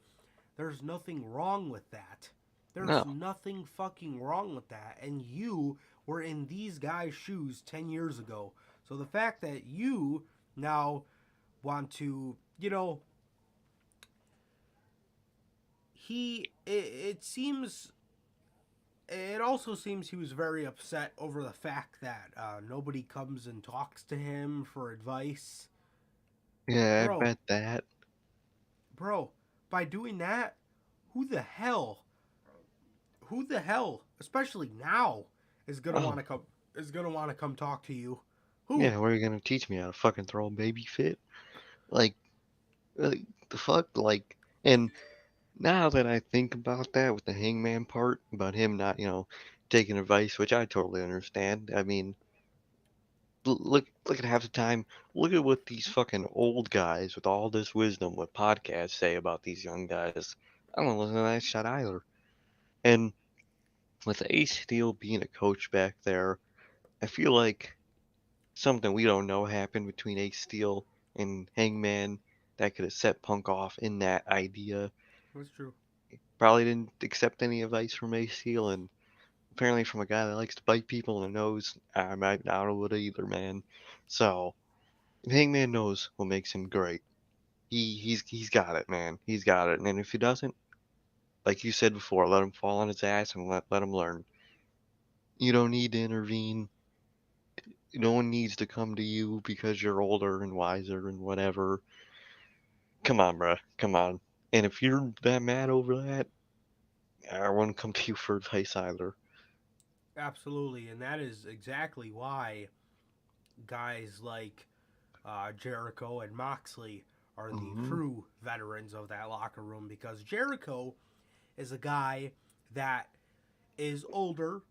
there's nothing wrong with that. There's No. nothing fucking wrong with that, and you were in these guys' shoes 10 years ago. So the fact that you now want to, it seems, it also seems he was very upset over the fact that nobody comes and talks to him for advice. Yeah, I Bro, bet that. bro, by doing that, who the hell, especially now, is gonna want Oh, to come, talk to you? Who? yeah, where are you gonna teach me how to fucking throw a baby fit? Like, like the fuck? Like, and now that I think about that with the hangman part, about him not, taking advice, which I totally understand. I mean, look at half the time. Look at what these fucking old guys with all this wisdom, what podcasts say about these young guys. I don't listen to that shit either. And with Ace Steel being a coach back there, I feel like something we don't know happened between Ace Steel and Hangman that could have set Punk off in that idea. That's true. Probably didn't accept any advice from Ace Steel, and apparently from a guy that likes to bite people in the nose, I don't would either, man. So Hangman knows what makes him great. He's got it, man. He's got it. And if he doesn't, like you said before, let him fall on his ass and let him learn. You don't need to intervene. No one needs to come to you because you're older and wiser and whatever. Come on, bruh. Come on. And if you're that mad over that, I wouldn't come to you for advice either. Absolutely, and that is exactly why guys like Jericho and Moxley are the Mm-hmm. true veterans of that locker room, because Jericho is a guy that is older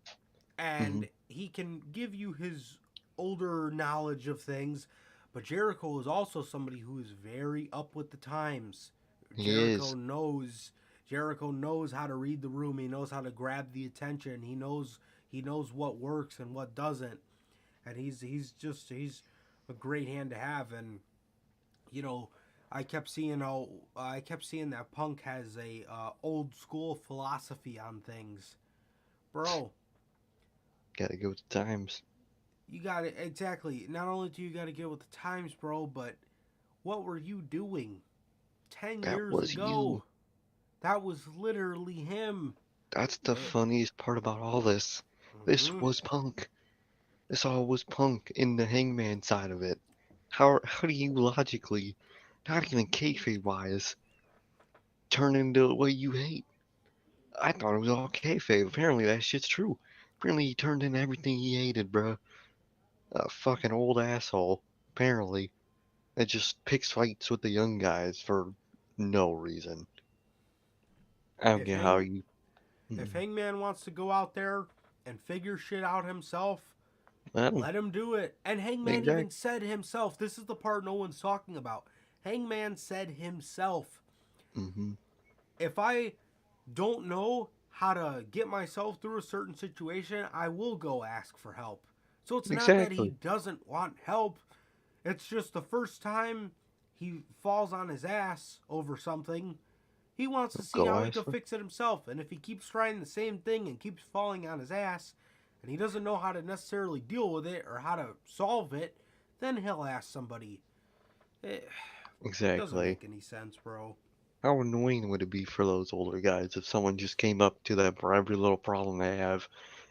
Mm-hmm. and he can give you his older knowledge of things, but Jericho is also somebody who is very up with the times. He Jericho is. knows Jericho knows how to read the room. He knows how to grab the attention. He knows what works and what doesn't. And he's a great hand to have. And you know, I kept seeing that Punk has a old school philosophy on things, bro. Gotta go with the times. You got it exactly. Not only do you got to get with the times, bro, but what were you doing 10 That years was you. ago? That was literally him. That's the Eh, funniest part about all this. This mhm. was Punk. This all was Punk in the Hangman side of it. How do you logically, not even kayfabe wise, turn into what you hate? I thought it was all kayfabe. Apparently that shit's true. Apparently he turned into everything he hated, bruh. A fucking old asshole. Apparently. That just picks fights with the young guys for no reason. I don't If get how Hang you. if Mm, Hangman wants to go out there and figure shit out himself, I don't. let him do it. And Hangman even Exact. said himself, this is the part no one's talking about. Hangman said himself, Mm-hmm. if I don't know how to get myself through a certain situation, I will go ask for help. So it's not that he Exactly. doesn't want help. It's just the first time he falls on his ass over something, he wants to see Go how he ask can for. fix it himself. And if he keeps trying the same thing and keeps falling on his ass, and he doesn't know how to necessarily deal with it or how to solve it, then he'll ask somebody. It doesn't Exactly. make any sense, bro. How annoying would it be for those older guys if someone just came up to them for every little problem they have?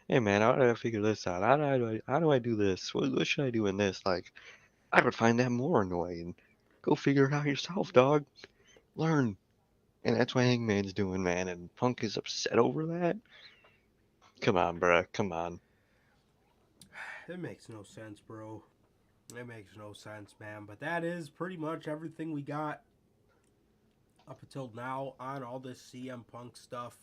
Hey man, how do I figure this out? How do I do this? What should I do in this? Like, I would find that more annoying. Go figure it out yourself, dog. Learn. And that's what Hangman's doing, man. And Punk is upset over that? Come on, bruh. Come on. It makes no sense, bro. It makes no sense, man. But that is pretty much everything we got up until now on all this CM Punk stuff.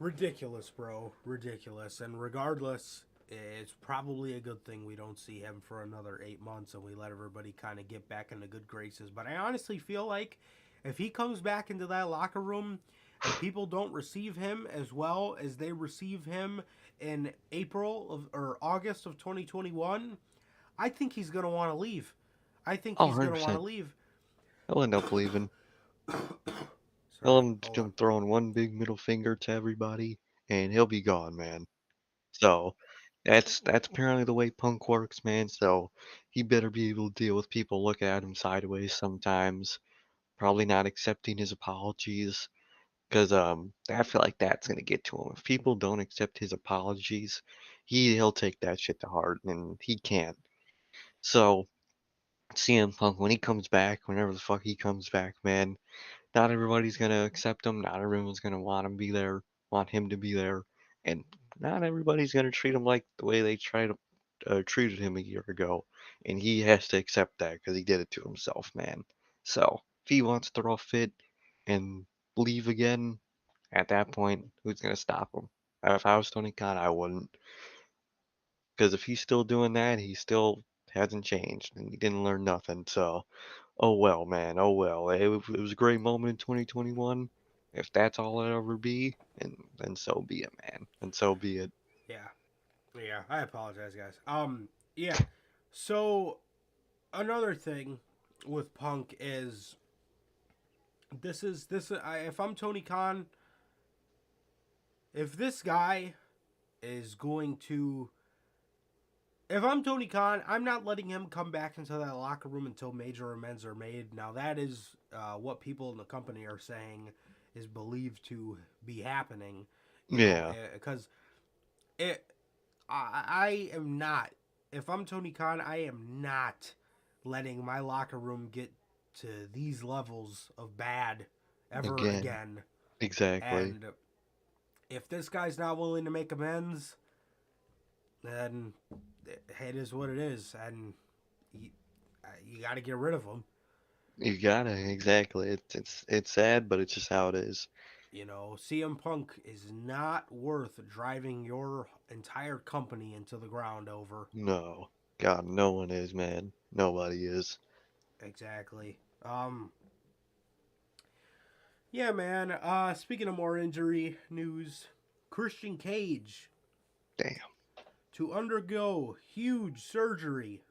Ridiculous, bro. Ridiculous. And regardless, it's probably a good thing we don't see him for another 8 months and we let everybody kind of get back into good graces. But I honestly feel like if he comes back into that locker room and people don't receive him as well as they receive him in April of or August of 2021, I think he's going to want to leave. I think Oh, he's going to want to 100%. leave. He'll end up leaving. He'll Sorry, end hold on. up throwing one big middle finger to everybody, and he'll be gone, man. So, that's apparently the way Punk works, man. So, he better be able to deal with people looking at him sideways sometimes, probably not accepting his apologies. Because I feel like that's gonna get to him. If people don't accept his apologies, he'll take that shit to heart, and he can't. So CM Punk, when he comes back, whenever the fuck he comes back, man, not everybody's gonna accept him. Not everyone's gonna want him to be there, and not everybody's gonna treat him like the way they treated him a year ago. And he has to accept that because he did it to himself, man. So if he wants to throw a fit and leave again, at that point, who's gonna stop him? If I was Tony Khan, I wouldn't, because if he's still doing that, he still hasn't changed, and he didn't learn nothing. So, oh well, man. Oh well. It was a great moment in 2021, if that's all it ever be, and then so be it, man. And so be it. Yeah. Yeah. I apologize, guys. Yeah. So another thing with Punk is if I'm Tony Khan, if this guy is going to if I'm Tony Khan, I'm not letting him come back into that locker room until major amends are made. Now that is what people in the company are saying is believed to be happening, Yeah, because it I am not. If I'm Tony Khan, I am not letting my locker room get to these levels of bad ever again, again. exactly. And if this guy's not willing to make amends, then it is what it is, and you, you got to get rid of him. You gotta, exactly. It's sad, but it's just how it is. CM Punk is not worth driving your entire company into the ground over. No, God, no one is, man. Nobody is. Exactly. Yeah, man. Speaking of more injury news, Christian Cage Damn, to undergo huge surgery.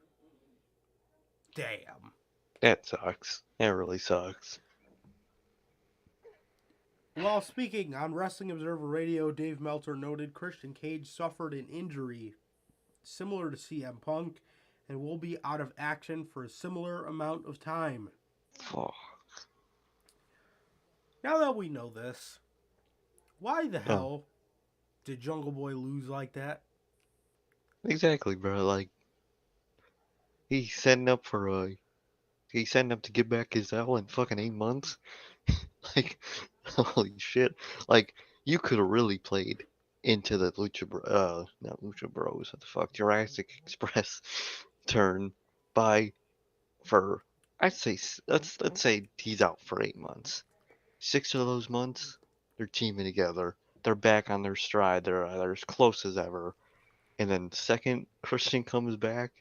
Damn. that sucks. That really sucks. While speaking on Wrestling Observer Radio, Dave Meltzer noted Christian Cage suffered an injury similar to CM Punk and will be out of action for a similar amount of time. Oh, Now that we know this, why the oh, hell did Jungle Boy lose like that? exactly, bro. Like he's setting up for he's setting up to get back his L in fucking 8 months. Like, holy shit! Like you could have really played into the not Lucha Bros. What the fuck, Jurassic Express turn by for I'd say let's say he's out for 8 months. 6 of those months, they're teaming together. They're back on their stride. They're as close as ever. And then the second Christian comes back,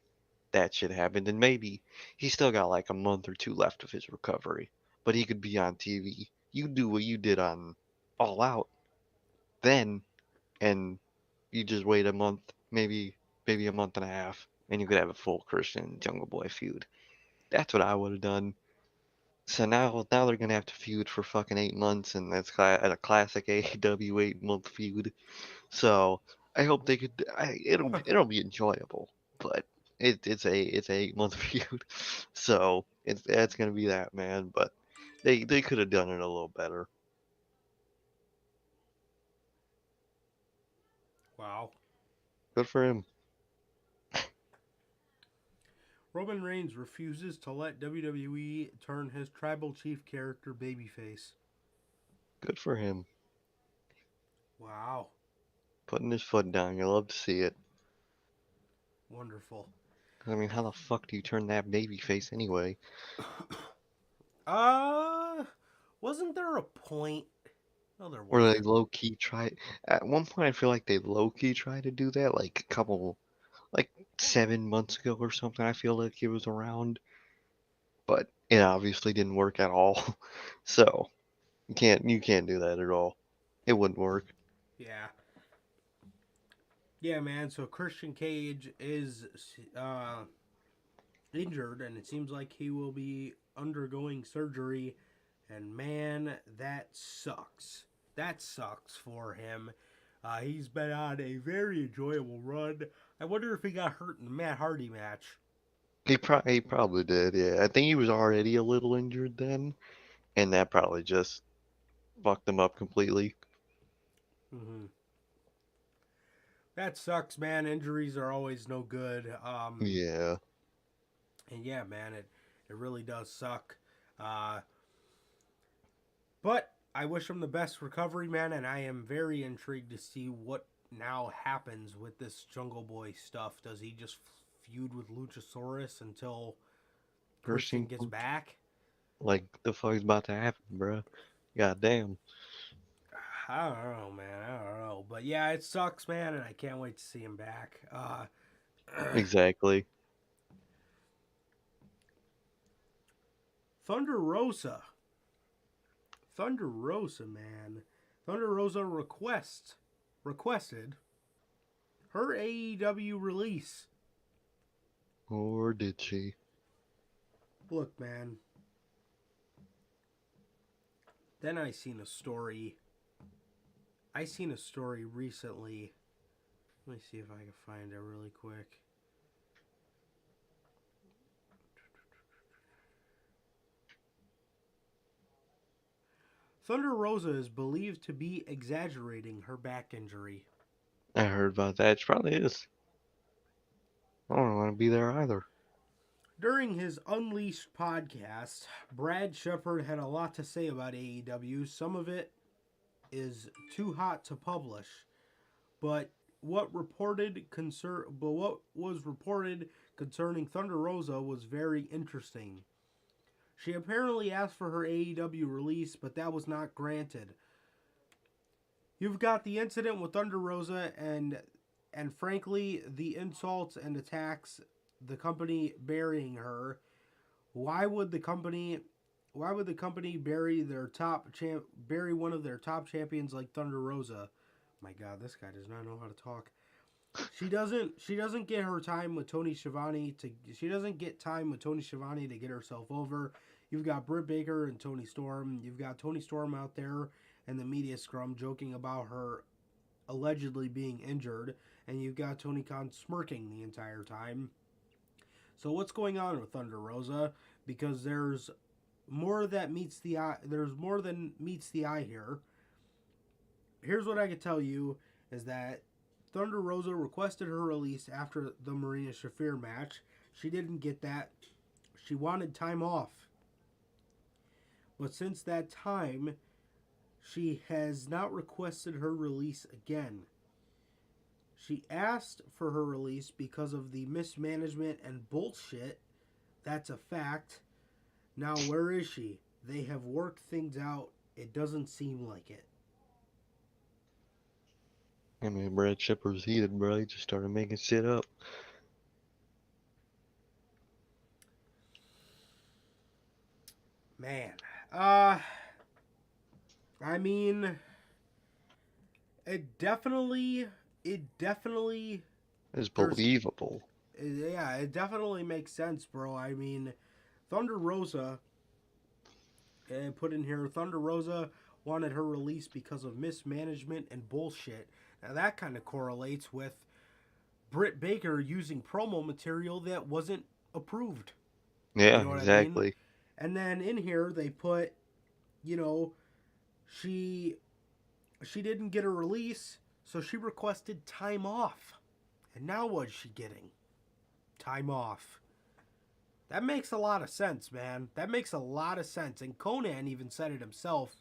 that shit happened. And maybe he's still got like a month or two left of his recovery, but he could be on TV. You do what you did on All Out, then, and you just wait a month, maybe a month and a half, and you could have a full Christian Jungle Boy feud. That's what I would have done. So now they're gonna have to feud for fucking 8 months, and that's at a classic AEW 8 month feud. So I hope they could. It'll be enjoyable, but it's a 8 month feud, so that's gonna be that, man. But they could have done it a little better. Wow. Good for him. Roman Reigns refuses to let WWE turn his tribal chief character babyface. Good for him. Wow. Putting his foot down. You love to see it. Wonderful. I mean, how the fuck do you turn that baby face anyway? Uh, wasn't there a point? No, there Or they wasn't. low key try. At one point, I feel like they low key tried to do that, like a couple, like 7 months ago or something. I feel like he was around, but it obviously didn't work at all. So you can't do that at all. It wouldn't work. Yeah. Yeah, man. So Christian Cage is uh, injured, and it seems like he will be undergoing surgery. And man, that sucks. That sucks for him. He's been on a very enjoyable run. I wonder if he got hurt in the Matt Hardy match. He probably did. Yeah, I think he was already a little injured then, and that probably just fucked him up completely. Mm-hmm. That sucks, man. Injuries are always no good. Yeah. And yeah, man, it really does suck. Uh, but I wish him the best recovery, man, and I am very intrigued to see what now happens with this Jungle Boy stuff. Does he just feud with Luchasaurus until Christian Christian, gets back? like the fuck's about to happen, bro? God damn. I don't know, man. I don't know. But yeah, it sucks, man, and I can't wait to see him back. Exactly. Thunder Rosa Thunder Rosa, man. Thunder Rosa requested her AEW release. Or did she? Look, man. Then I seen a story recently. Let me see if I can find it really quick. Thunder Rosa is believed to be exaggerating her back injury. I heard about that. She probably is. I don't want to be there either. During his Unleashed podcast, Brad Shepard had a lot to say about AEW. Some of it is too hot to publish, but what was reported concerning Thunder Rosa was very interesting. She apparently asked for her AEW release, but that was not granted. You've got the incident with Thunder Rosa and frankly the insults and attacks, the company burying her. Why would the company bury one of their top champions like Thunder Rosa? My God, this guy does not know how to talk. She doesn't get her time with Tony Schiavone to get herself over. You've got Britt Baker and Tony Storm. You've got Tony Storm out there in the media scrum joking about her allegedly being injured, and you've got Tony Khan smirking the entire time. So what's going on with Thunder Rosa? Because there's more than meets the eye here. Here's what I can tell you is that Thunder Rosa requested her release after the Marina Shafir match. She didn't get that. She wanted time off. But since that time, she has not requested her release again. She asked for her release because of the mismanagement and bullshit. That's a fact. Now, where is she? They have worked things out. It doesn't seem like it. I mean, Brad Shepard's heated, bro. He just started making shit up. Man. I mean, it definitely It's believable. yeah, it definitely makes sense, bro. I mean, Thunder Rosa, and put in here, Thunder Rosa wanted her release because of mismanagement and bullshit. Now that kind of correlates with Britt Baker using promo material that wasn't approved. Yeah, You know what exactly. I mean? And then in here they put, you know, she didn't get a release, so she requested time off. And now what's she getting? Time off. That makes a lot of sense, man. That makes a lot of sense. And Conan even said it himself.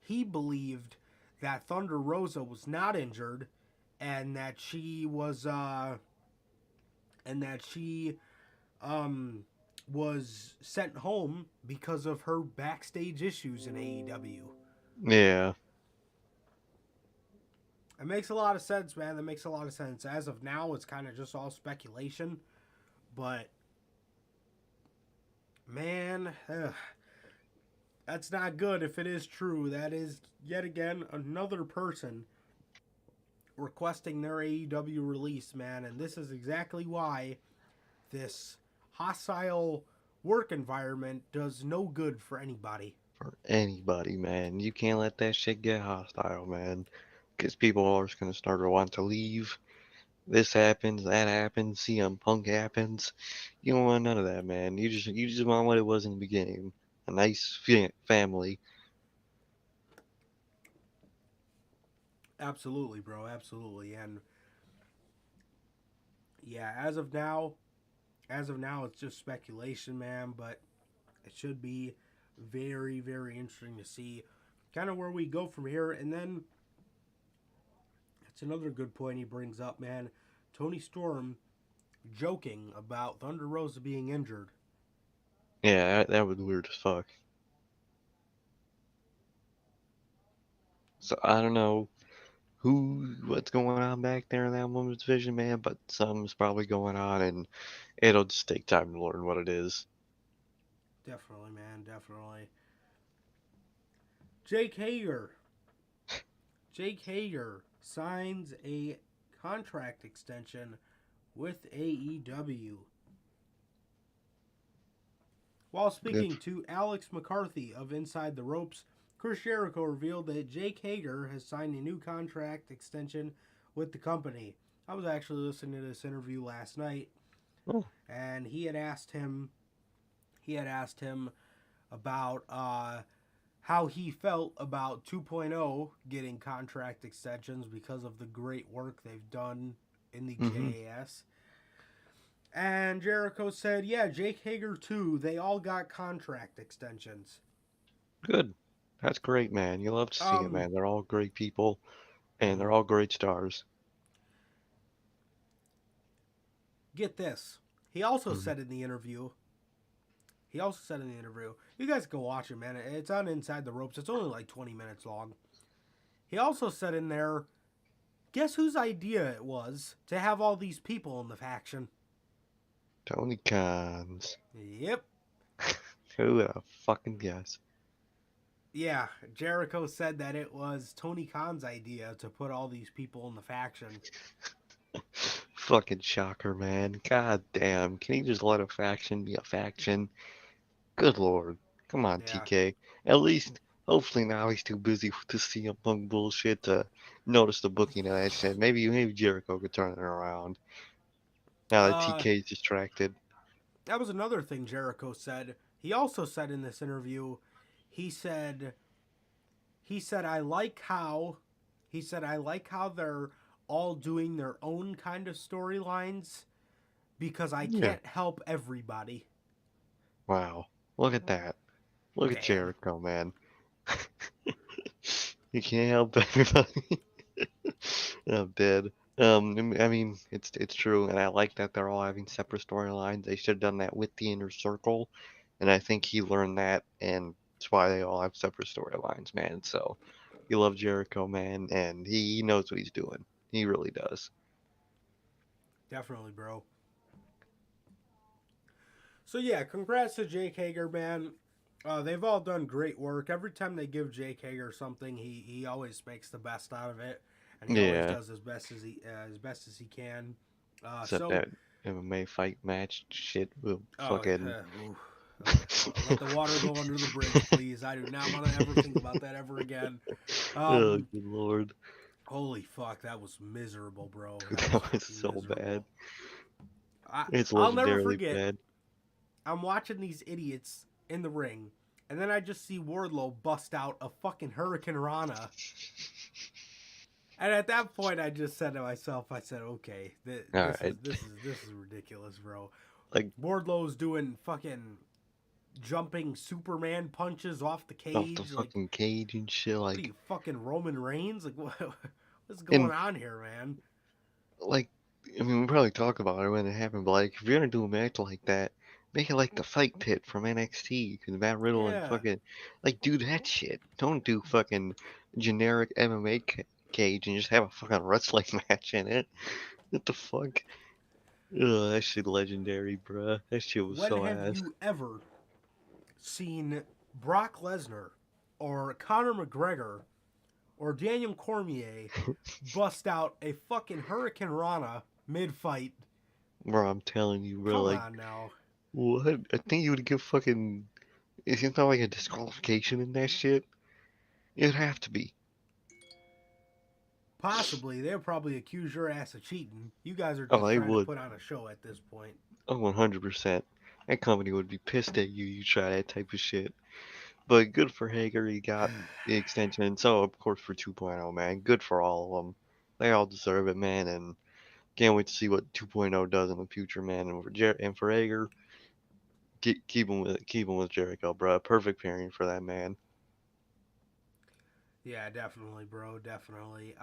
He believed that Thunder Rosa was not injured and that she was was sent home because of her backstage issues in AEW. Yeah. It makes a lot of sense, man. That makes a lot of sense. As of now, it's kind of just all speculation. But, man, that's not good if it is true. That is, yet again, another person requesting their AEW release, man. And this is exactly why this hostile work environment does no good for anybody. For anybody, man. You can't let that shit get hostile, man. Because people are just going to start to want to leave. This happens, that happens, CM Punk happens. You don't want none of that, man. You just want what it was in the beginning. A nice family. Absolutely, bro. Absolutely. And yeah, as of now, it's just speculation, man. But it should be very, very interesting to see kind of where we go from here. And then it's another good point he brings up, man. Tony Storm joking about Thunder Rosa being injured. Yeah, that was weird as fuck. So I don't know what's going on back there in that women's division, man, but something's probably going on, and it'll just take time to learn what it is. Definitely, man. Definitely. Jake Hager. Jake Hager signs a contract extension with AEW. While speaking to Alex McCarthy of Inside the Ropes, Chris Jericho revealed that Jake Hager has signed a new contract extension with the company. I was actually listening to this interview last night, and he had asked him about how he felt about 2.0 getting contract extensions because of the great work they've done in the JAS. And Jericho said, yeah, Jake Hager too, they all got contract extensions. Good. That's great, man. You love to see it, man. They're all great people, and they're all great stars. Get this. He also said in the interview, you guys go watch it, man. It's on Inside the Ropes. It's only like 20 minutes long. He also said in there, guess whose idea it was to have all these people in the faction? Tony Khan's. Yep. Who would have fucking guess? Yeah, Jericho said that it was Tony Khan's idea to put all these people in the faction. Fucking shocker, man. God damn. Can you just let a faction be a faction? Good lord. Come on, Yeah. TK. At least, hopefully now he's too busy with the CM Punk bullshit to notice the booking of that shit. Maybe Jericho could turn it around. Now that TK's distracted. That was another thing Jericho said. He also said in this interview, he said I like how they're all doing their own kind of storylines because I can't help everybody. Wow. Look at that. Look at Damn. Jericho, man. You can't help everybody. I'm dead. I mean, it's true, and I like that they're all having separate storylines. They should have done that with the Inner Circle, and I think he learned that, and that's why they all have separate storylines, man. So, you love Jericho, man, and he knows what he's doing. He really does. Definitely, bro. So yeah, congrats to Jake Hager, man. They've all done great work. Every time they give Jake Hager something, he always makes the best out of it, and he always does as best as he can. Except that MMA fight match shit. Fucking. Let the water go under the bridge, please. I do not want to ever think about that ever again. Oh, good lord. Holy fuck, that was miserable, bro. That was so miserable. bad. I'll never forget. Bad. I'm watching these idiots in the ring, and then I just see Wardlow bust out a fucking Hurricane Rana. And at that point, I just said to myself, okay, this is ridiculous, bro. Like Wardlow's doing fucking jumping Superman punches off the cage, off the fucking cage and shit. Like, what are you, fucking Roman Reigns? Like, what's going on here, man? Like, I mean, we probably talk about it when it happened, but like, if you're gonna do a match like that, make it like the Fight Pit from NXT, because Matt Riddle and fucking, like, do that shit. Don't do fucking generic MMA cage and just have a fucking wrestling match in it. What the fuck? Ugh, that shit legendary, bruh. That shit was so ass. When have you ever seen Brock Lesnar or Conor McGregor or Daniel Cormier bust out a fucking Hurricane Rana mid-fight? Bro, I'm telling you, bro. Come on now. What? I think you would give fucking... Isn't that like a disqualification in that shit? It'd have to be. Possibly. They'll probably accuse your ass of cheating. You guys are just trying to put on a show at this point. Oh, 100%. That company would be pissed at you try that type of shit. But good for Hager, he got the extension. So, of course, for 2.0, man. Good for all of them. They all deserve it, man. And can't wait to see what 2.0 does in the future, man. And for Hager, keep him with Jericho, bro. Perfect pairing for that man. Yeah, definitely, bro. Definitely.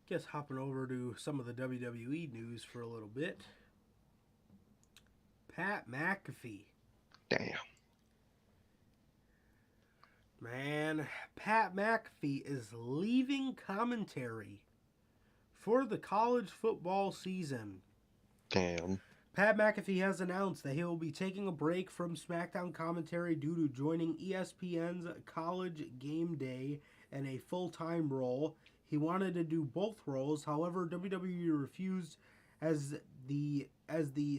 Guess hopping over to some of the WWE news for a little bit. Pat McAfee. Damn. Man, Pat McAfee is leaving commentary for the college football season. Damn. Pat McAfee has announced that he will be taking a break from SmackDown commentary due to joining ESPN's College Game Day in a full-time role. He wanted to do both roles, however, WWE refused as the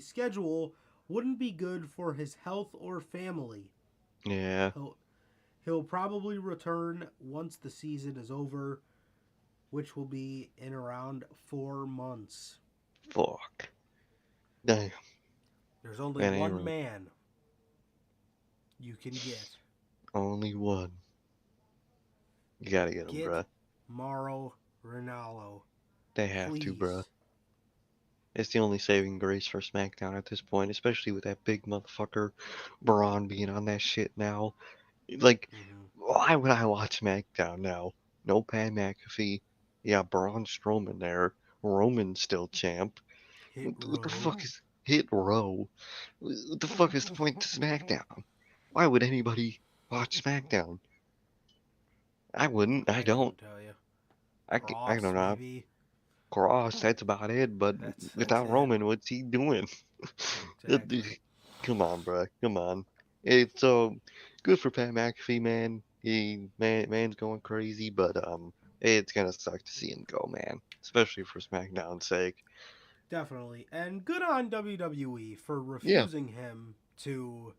schedule wouldn't be good for his health or family. Yeah. He'll probably return once the season is over, which will be in around 4 months. Fuck. Damn. There's only That ain't one right. man you can get. Only one. You gotta get him, Get bruh. Mauro Ranallo. They have to, Please. bruh. It's the only saving grace for SmackDown at this point, especially with that big motherfucker Braun being on that shit now. Like, why would I watch SmackDown now? No Pat McAfee. Yeah, Braun Strowman there. Roman's still champ. Hit What the row. fuck is Hit Row? What the fuck is the point to SmackDown? Why would anybody watch SmackDown? I wouldn't. I I don't. couldn't tell you. I Cross, don't know. maybe. Cross, that's about it. But That's without it. Roman, what's he doing? Exactly. Come on, bro. Come on. It's good for Pat McAfee, man. Man's going crazy, but it's gonna suck to see him go, man. Especially for SmackDown's sake. Definitely. And good on WWE for Yeah, refusing him to.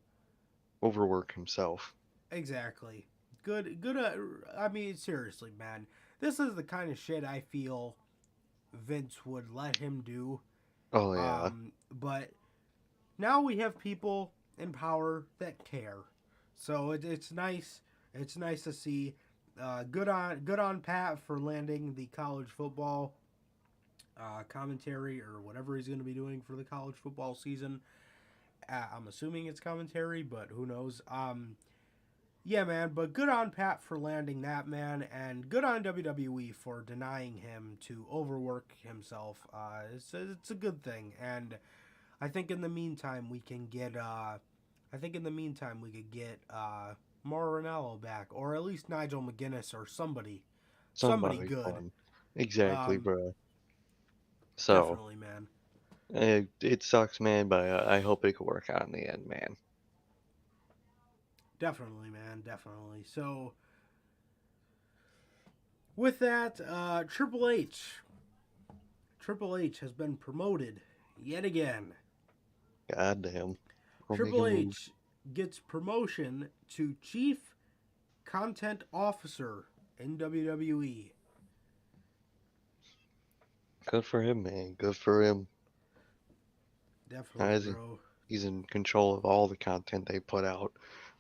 overwork himself. Exactly. Good. I mean, seriously, man. This is the kind of shit I feel Vince would let him do. Oh yeah. But now we have people in power that care. So it's nice. It's nice to see. Good on Pat for landing the college football commentary or whatever he's going to be doing for the college football season. I'm assuming it's commentary, but who knows? Yeah, man. But good on Pat for landing that, man, and good on WWE for denying him to overwork himself. It's a good thing, and I think in the meantime we can get. Mauro Ranallo back, or at least Nigel McGuinness, or somebody Somebody good. fun. Exactly, Um, bro. So Definitely, man. it sucks, man, but I hope it could work out in the end, man. Definitely, man. Definitely. So, with that, Triple H. Triple H has been promoted yet again. God damn. Triple H gets promotion to Chief Content Officer in WWE. Good for him, man. Good for him. Definitely, bro. He's in control of all the content they put out,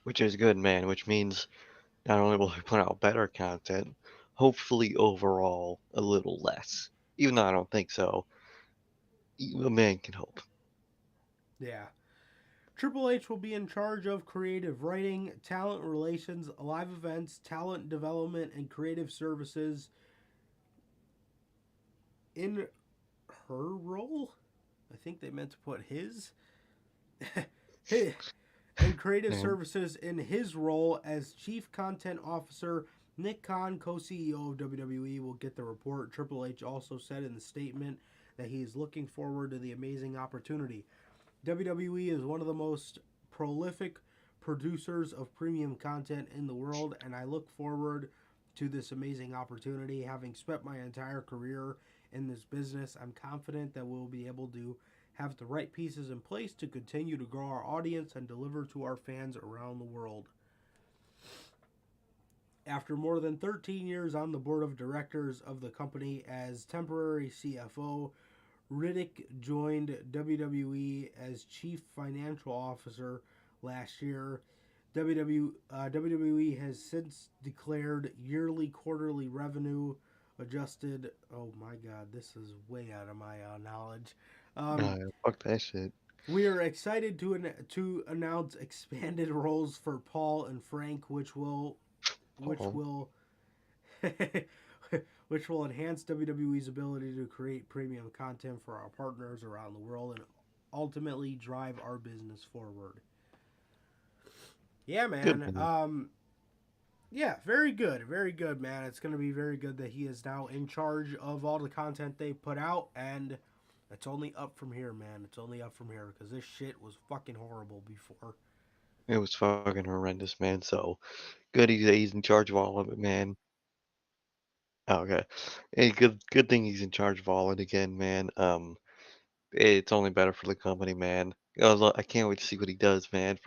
which is good, man. Which means not only will he put out better content, hopefully overall a little less. Even though I don't think so, a man can hope. Yeah. Triple H will be in charge of creative writing, talent relations, live events, talent development, and creative services. In her role, I think they meant to put his. And creative services in his role as Chief Content Officer. Nick Khan, co-CEO of WWE, will get the report. Triple H also said in the statement that he is looking forward to the amazing opportunity. WWE is one of the most prolific producers of premium content in the world, and I look forward to this amazing opportunity. Having spent my entire career in this business, I'm confident that we'll be able to have the right pieces in place to continue to grow our audience and deliver to our fans around the world. After more than 13 years on the board of directors of the company as temporary CFO, Riddick joined WWE as Chief Financial Officer last year. WWE has since declared yearly quarterly revenue adjusted. Oh my god, this is way out of my knowledge. Fuck that shit. We are excited to announce expanded roles for Paul and Frank, which will which will enhance WWE's ability to create premium content for our partners around the world and ultimately drive our business forward. Yeah, man. Yeah, very good, man. It's going to be very good that he is now in charge of all the content they put out, and It's only up from here, man. It's only up from here because this shit was fucking horrible before. It was fucking horrendous, man. So good he's in charge of all of it, man. Oh, okay. Hey, good thing he's in charge of all it again, man. It's only better for the company, man. I can't wait to see what he does, man.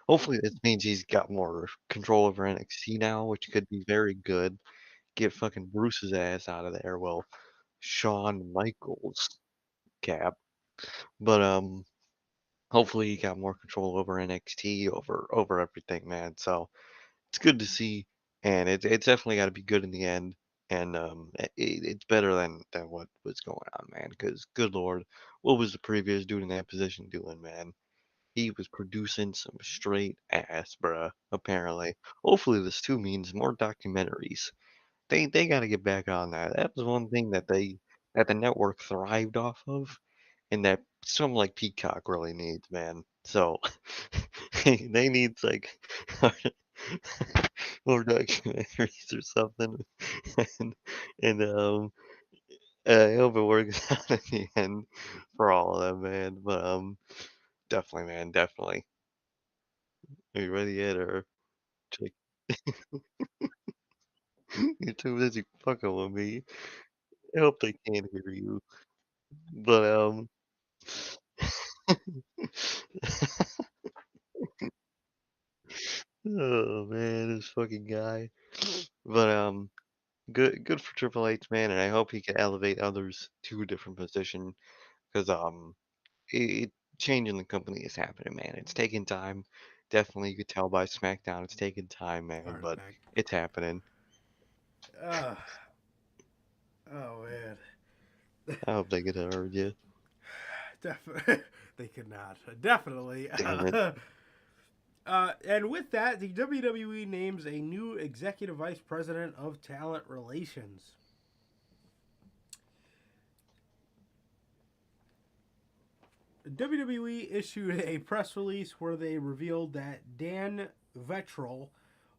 Hopefully this means he's got more control over NXT now, which could be very good. Get fucking Bruce's ass out of there. Well, Shawn Michaels, Cap. But hopefully he got more control over NXT, over everything, man. So it's good to see, and it's definitely got to be good in the end. And it's better than what was going on, man. Because good lord, what was the previous dude in that position doing, man? He was producing some straight ass, bruh. Apparently, hopefully this too means more documentaries. They got to get back on that. That was one thing that the network thrived off of, and that some like Peacock really needs, man. So they need like more documentaries or something, and and I hope it works out in the end for all of them, man. But definitely, man, definitely. Are you ready yet, or check? You're too busy fucking with me. I hope they can't hear you. But oh man, this fucking guy. But good for Triple H, man, and I hope he can elevate others to a different position because it changing the company is happening, man. It's taking time. Definitely, you could tell by SmackDown, it's taking time, man, Heart but attack. it's happening. Uh, oh man. I hope they get heard you. Definitely, they could not. Definitely. Damn it. And with that, the WWE names a new executive vice president of talent relations. WWE issued a press release where they revealed that Dan Vettrell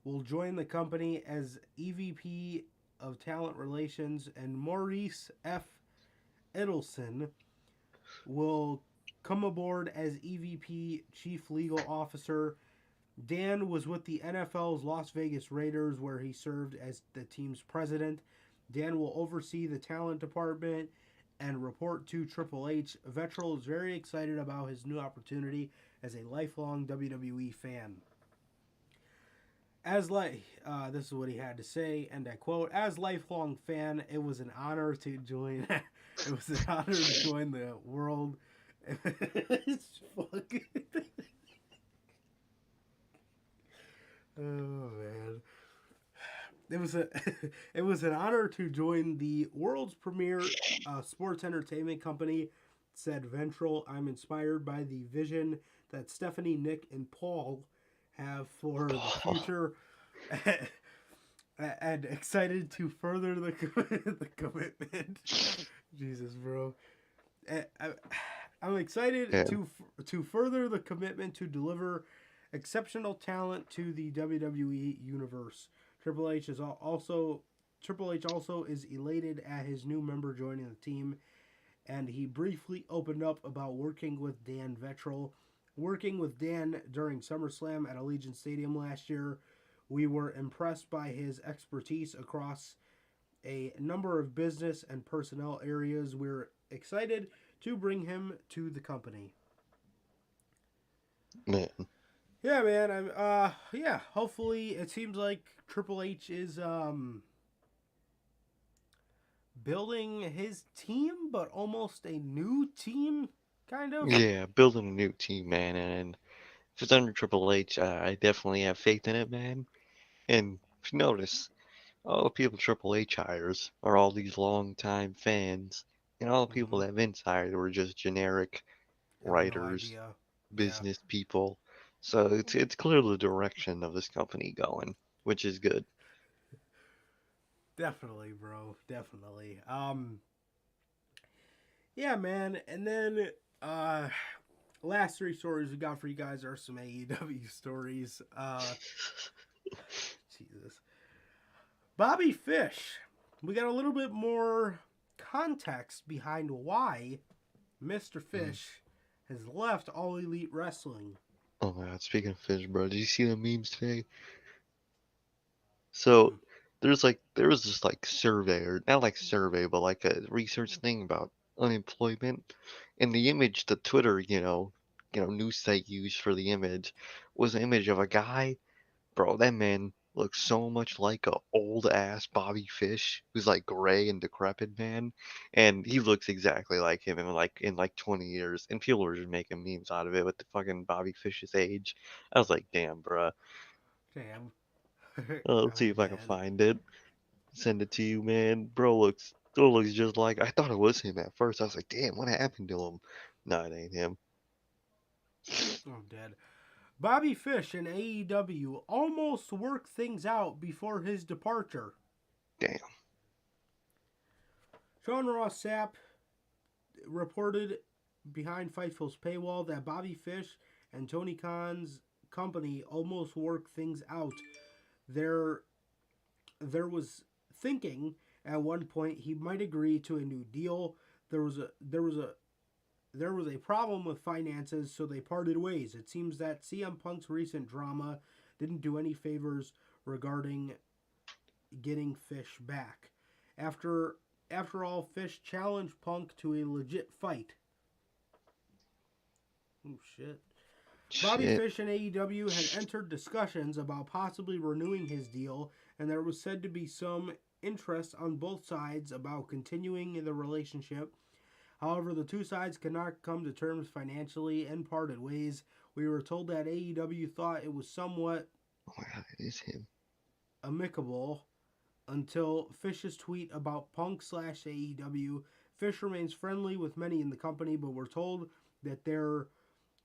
will join the company as EVP of Talent Relations, and Maurice F. Edelson will come aboard as EVP Chief Legal Officer. Dan was with the NFL's Las Vegas Raiders, where he served as the team's president. Dan will oversee the talent department and report to Triple H. Vettrell is very excited about his new opportunity as a lifelong WWE fan. This is what he had to say, and I quote: "As lifelong fan, it was an honor to join. It was an honor to join the world." It's fucking. Oh man. It was a it was an honor to join the world's premier sports entertainment company, said Ventral. I'm inspired by the vision that Stephanie, Nick, and Paul have for the future, and excited to further the commitment. Jesus, bro. I'm excited Yeah, to further the commitment to deliver exceptional talent to the WWE universe. Triple H also is elated at his new member joining the team, and he briefly opened up about working with Dan Vettrell. Working with Dan during SummerSlam at Allegiant Stadium last year, we were impressed by his expertise across a number of business and personnel areas. We're excited to bring him to the company. man. Yeah, man. Yeah. Hopefully, it seems like Triple H is building his team, but almost a new team, kind of. Yeah, building a new team, man, and if it's under Triple H, I definitely have faith in it, man. And if you notice, all the people Triple H hires are all these long-time fans, and all the people Mm-hmm. that Vince hired were just generic Have no writers, idea. Yeah, business people. So it's clear the direction of this company going, which is good. definitely, bro. Definitely. Yeah, man. And then, uh, last three stories we got for you guys are some AEW stories. Jesus. Bobby Fish. We got a little bit more context behind why Mr. Fish has left All Elite Wrestling. Oh my god, speaking of fish, bro, did you see the memes today? So there was this like survey, or not like survey, but like a research thing about unemployment, and the image the Twitter, news site used for the image was an image of a guy. Bro, that man looks so much like a old ass Bobby Fish, who's like gray and decrepit, man, and he looks exactly like him in like 20 years, and people were just making memes out of it with the fucking Bobby Fish's age. I was like, damn, bro. Damn. Let's see Oh, if I can man. find it. Send it to you, man. Bro looks just like, I thought it was him at first. I was like, damn, what happened to him? No, it ain't him. I'm dead. Bobby Fish and AEW almost worked things out before his departure. Damn. Sean Ross Sapp reported behind Fightful's paywall that Bobby Fish and Tony Khan's company almost worked things out. There was thinking at one point he might agree to a new deal. There was a problem with finances, so they parted ways. It seems that CM Punk's recent drama didn't do any favors regarding getting Fish back. After all, Fish challenged Punk to a legit fight. Oh shit. Bobby Shit. Fish and AEW had entered discussions about possibly renewing his deal, and there was said to be some interest on both sides about continuing the relationship. However, the two sides could not come to terms financially and parted ways. We were told that AEW thought it was somewhat Oh my god, it is him. amicable until Fish's tweet about Punk / AEW. Fish remains friendly with many in the company, but we're told that there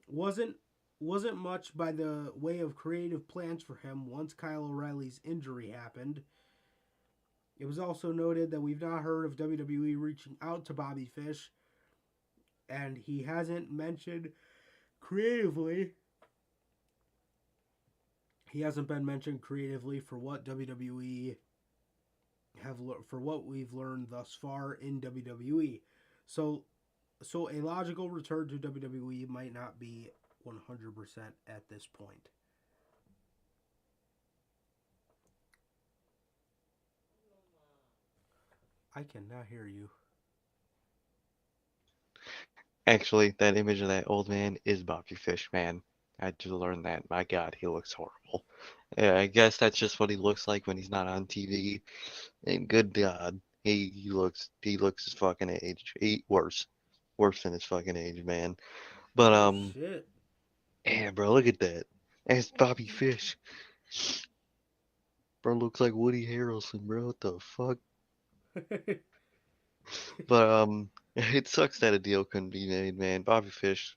wasn't much by the way of creative plans for him once Kyle O'Reilly's injury happened. It was also noted that we've not heard of WWE reaching out to Bobby Fish, and he hasn't mentioned creatively. He hasn't been mentioned creatively for what WWE for what we've learned thus far in WWE. So a logical return to WWE might not be 100% at this point. I cannot hear you. Actually, that image of that old man is Bobby Fish, man. I just learned that. My god, he looks horrible. Yeah, I guess that's just what he looks like when he's not on TV. And good god, he looks his fucking age. Worse than his fucking age, man. But Oh shit. yeah, bro, look at that. That's Bobby Fish. Bro looks like Woody Harrelson, bro. What the fuck? But it sucks that a deal couldn't be made, man. Bobby Fish,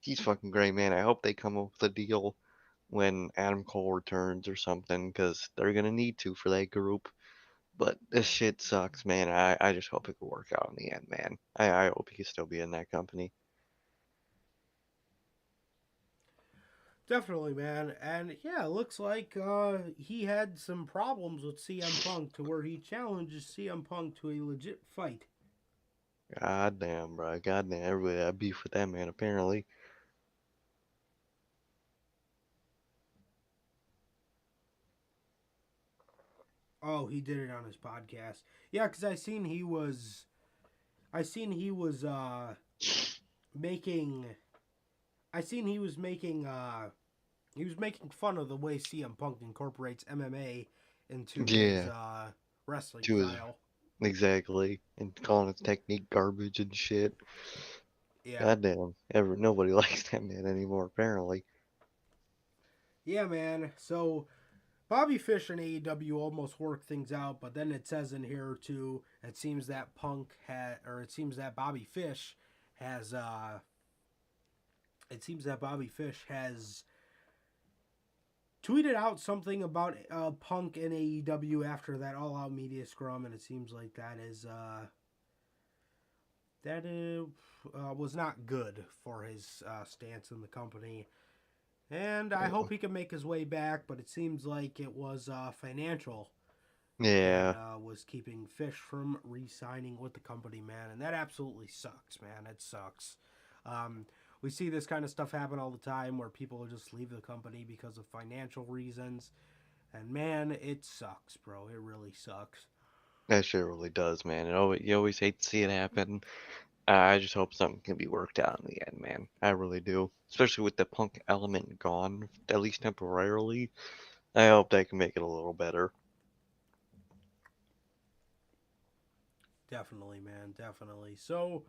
he's fucking great, man. I hope they come up with a deal when Adam Cole returns or something, because they're gonna need to for that group. But this shit sucks, man. I just hope it could work out in the end, man. I hope he can still be in that company. Definitely, man. And yeah, it looks like he had some problems with CM Punk to where he challenges CM Punk to a legit fight. God damn, bro. God damn, everybody had beef with that man, apparently. Oh, he did it on his podcast. Yeah, because I seen he was making, I seen he was making fun of the way CM Punk incorporates MMA into his Yeah, wrestling to his style. exactly, and calling his technique garbage and shit. Yeah. God damn, nobody likes that man anymore, apparently. Yeah, man. So Bobby Fish and AEW almost worked things out, but then it says in here too, it seems that Bobby Fish has tweeted out something about Punk and AEW after that All Out Media scrum, and it seems like that was not good for his stance in the company. And I hope he can make his way back, but it seems like it was financial Yeah, and was keeping Fish from re-signing with the company, man, and that absolutely sucks, man. It sucks. Um, we see this kind of stuff happen all the time where people just leave the company because of financial reasons, and man, it sucks, bro. It really sucks. that shit really does, man. You always hate to see it happen. I just hope something can be worked out in the end, man. I really do. Especially with the punk element gone, at least temporarily. I hope they can make it a little better. Definitely, man, definitely. So,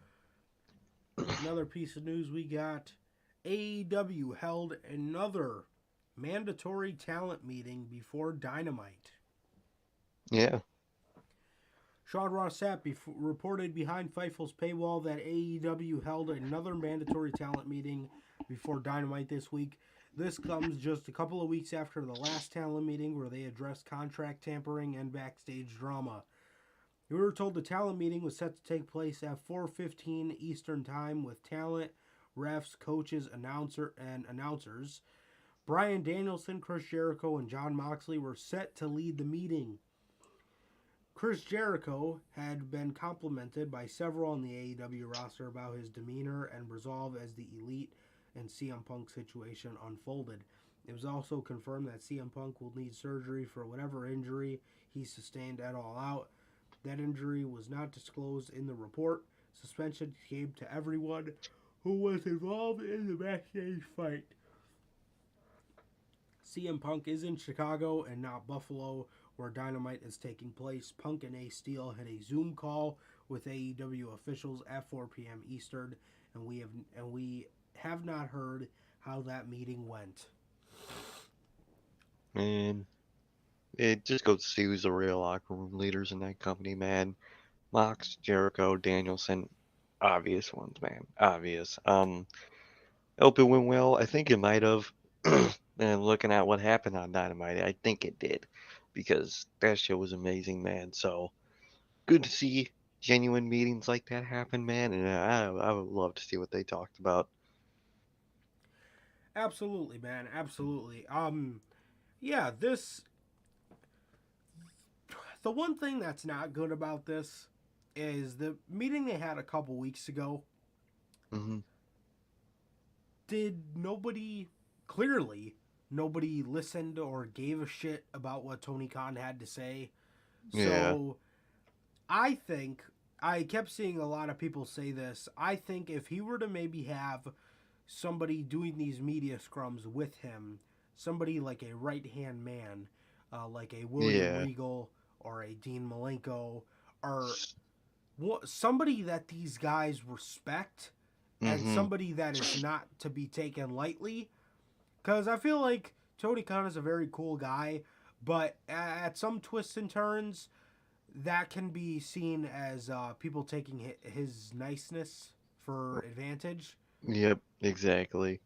another piece of news we got: AEW held another mandatory talent meeting before Dynamite. Yeah, Sean Ross Sapp reported behind Fightful's paywall that AEW held another mandatory talent meeting before Dynamite this week. This comes just a couple of weeks after the last talent meeting where they addressed contract tampering and backstage drama. We were told the talent meeting was set to take place at 4:15 Eastern Time with talent, refs, coaches, announcers. Bryan Danielson, Chris Jericho, and Jon Moxley were set to lead the meeting. Chris Jericho had been complimented by several on the AEW roster about his demeanor and resolve as the Elite and CM Punk situation unfolded. It was also confirmed that CM Punk will need surgery for whatever injury he sustained at All Out. That injury was not disclosed in the report. Suspension came to everyone who was involved in the backstage fight. CM Punk is in Chicago and not Buffalo, where Dynamite is taking place. Punk and Ace Steel had a Zoom call with AEW officials at 4 p.m. Eastern, and we have not heard how that meeting went. man. It just goes to see who's the real locker room leaders in that company, man. Mox, Jericho, Danielson, obvious ones, man. Obvious. Hope it went well. I think it might have. And looking at what happened on Dynamite, I think it did. Because that show was amazing, man. So good to see genuine meetings like that happen, man. And I would love to see what they talked about. Absolutely, man. Absolutely. Yeah, this the one thing that's not good about this is the meeting they had a couple weeks ago. Hmm. Did nobody clearly nobody listened or gave a shit about what Tony Khan had to say. Yeah. So I think I kept seeing a lot of people say this. I think if he were to maybe have somebody doing these media scrums with him, somebody like a right hand man, like a William Yeah. Regal or a Dean Malenko, or somebody that these guys respect and Hmm. somebody that is not to be taken lightly. Because I feel like Tony Khan is a very cool guy, but at some twists and turns, that can be seen as people taking his niceness for advantage. Yep, exactly.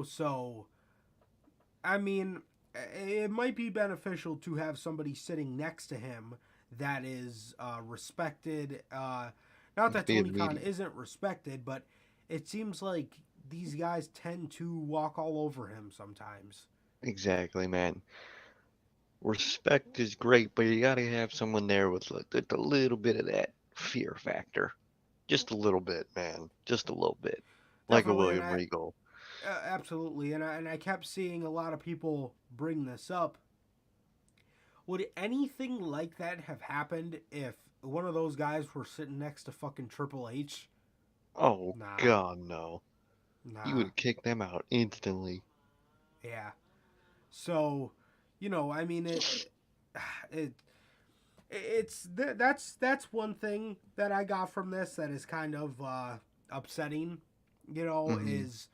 So I mean, it might be beneficial to have somebody sitting next to him that is respected. Not that Be a Tony Khan media. isn't respected, but it seems like these guys tend to walk all over him sometimes. Exactly, man. Respect is great, but you gotta have someone there with like, a little bit of that fear factor. Just a little bit, man. Just a little bit. Like a Definitely, and William I Regal. absolutely, and I kept seeing a lot of people bring this up. Would anything like that have happened if one of those guys were sitting next to fucking Triple H? Oh, Nah, God, no. You nah, would kick them out instantly. yeah. So, I mean, it that's one thing that I got from this that is kind of upsetting. Hmm. Is